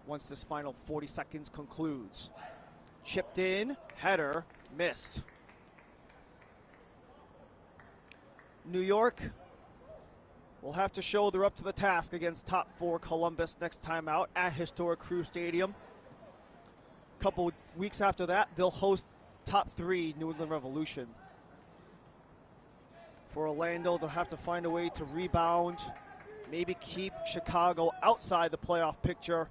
once this final 40 seconds concludes. Chipped in, header, missed. New York will have to show they're up to the task against top 4 Columbus next time out at historic Crew Stadium. A couple weeks after that, they'll host top 3 New England Revolution. For Orlando, they'll have to find a way to rebound, maybe keep Chicago outside the playoff picture.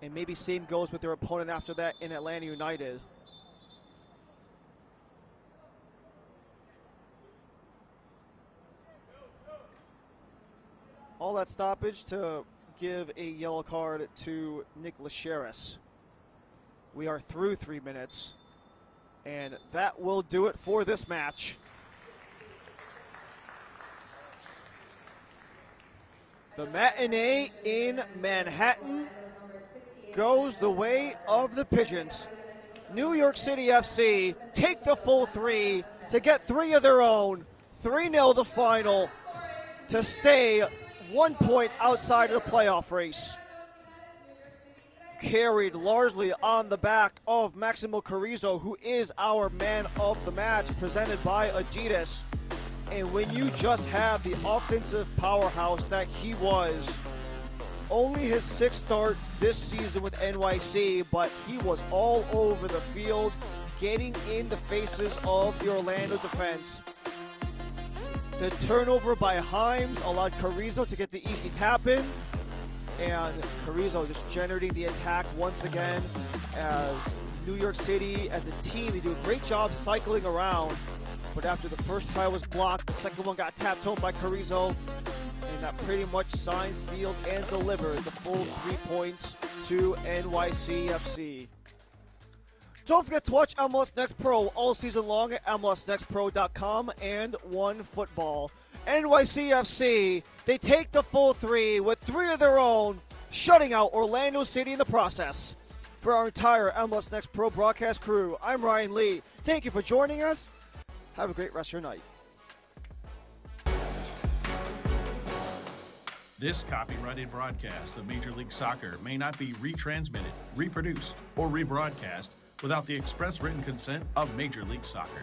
And maybe same goes with their opponent after that in Atlanta United. All that stoppage to give a yellow card to Nick Lacheris. We are through 3 minutes, and that will do it for this match. The matinee in Manhattan goes the way of the Pigeons. New York City FC take the full 3 to get 3 of their own. 3-0 the final to stay 1 point outside of the playoff race. Carried largely on the back of Maximo Carrizo, who is our man of the match, presented by Adidas. And when you just have the offensive powerhouse that he was, only his 6th start this season with NYC, but he was all over the field, getting in the faces of the Orlando defense. The turnover by Himes allowed Carrizo to get the easy tap in, and Carrizo just generating the attack once again. As New York City, as a team, they do a great job cycling around. But after the first try was blocked, the second one got tapped home by Carrizo, and that pretty much signed, sealed, and delivered the full 3 points to NYCFC. Don't forget to watch MLS Next Pro all season long at MLSNextPro.com and OneFootball. NYCFC, they take the full 3 with 3 of their own, shutting out Orlando City in the process. For our entire MLS Next Pro broadcast crew, I'm Ryan Lee. Thank you for joining us. Have a great rest of your night. This copyrighted broadcast of Major League Soccer may not be retransmitted, reproduced, or rebroadcast without the express written consent of Major League Soccer.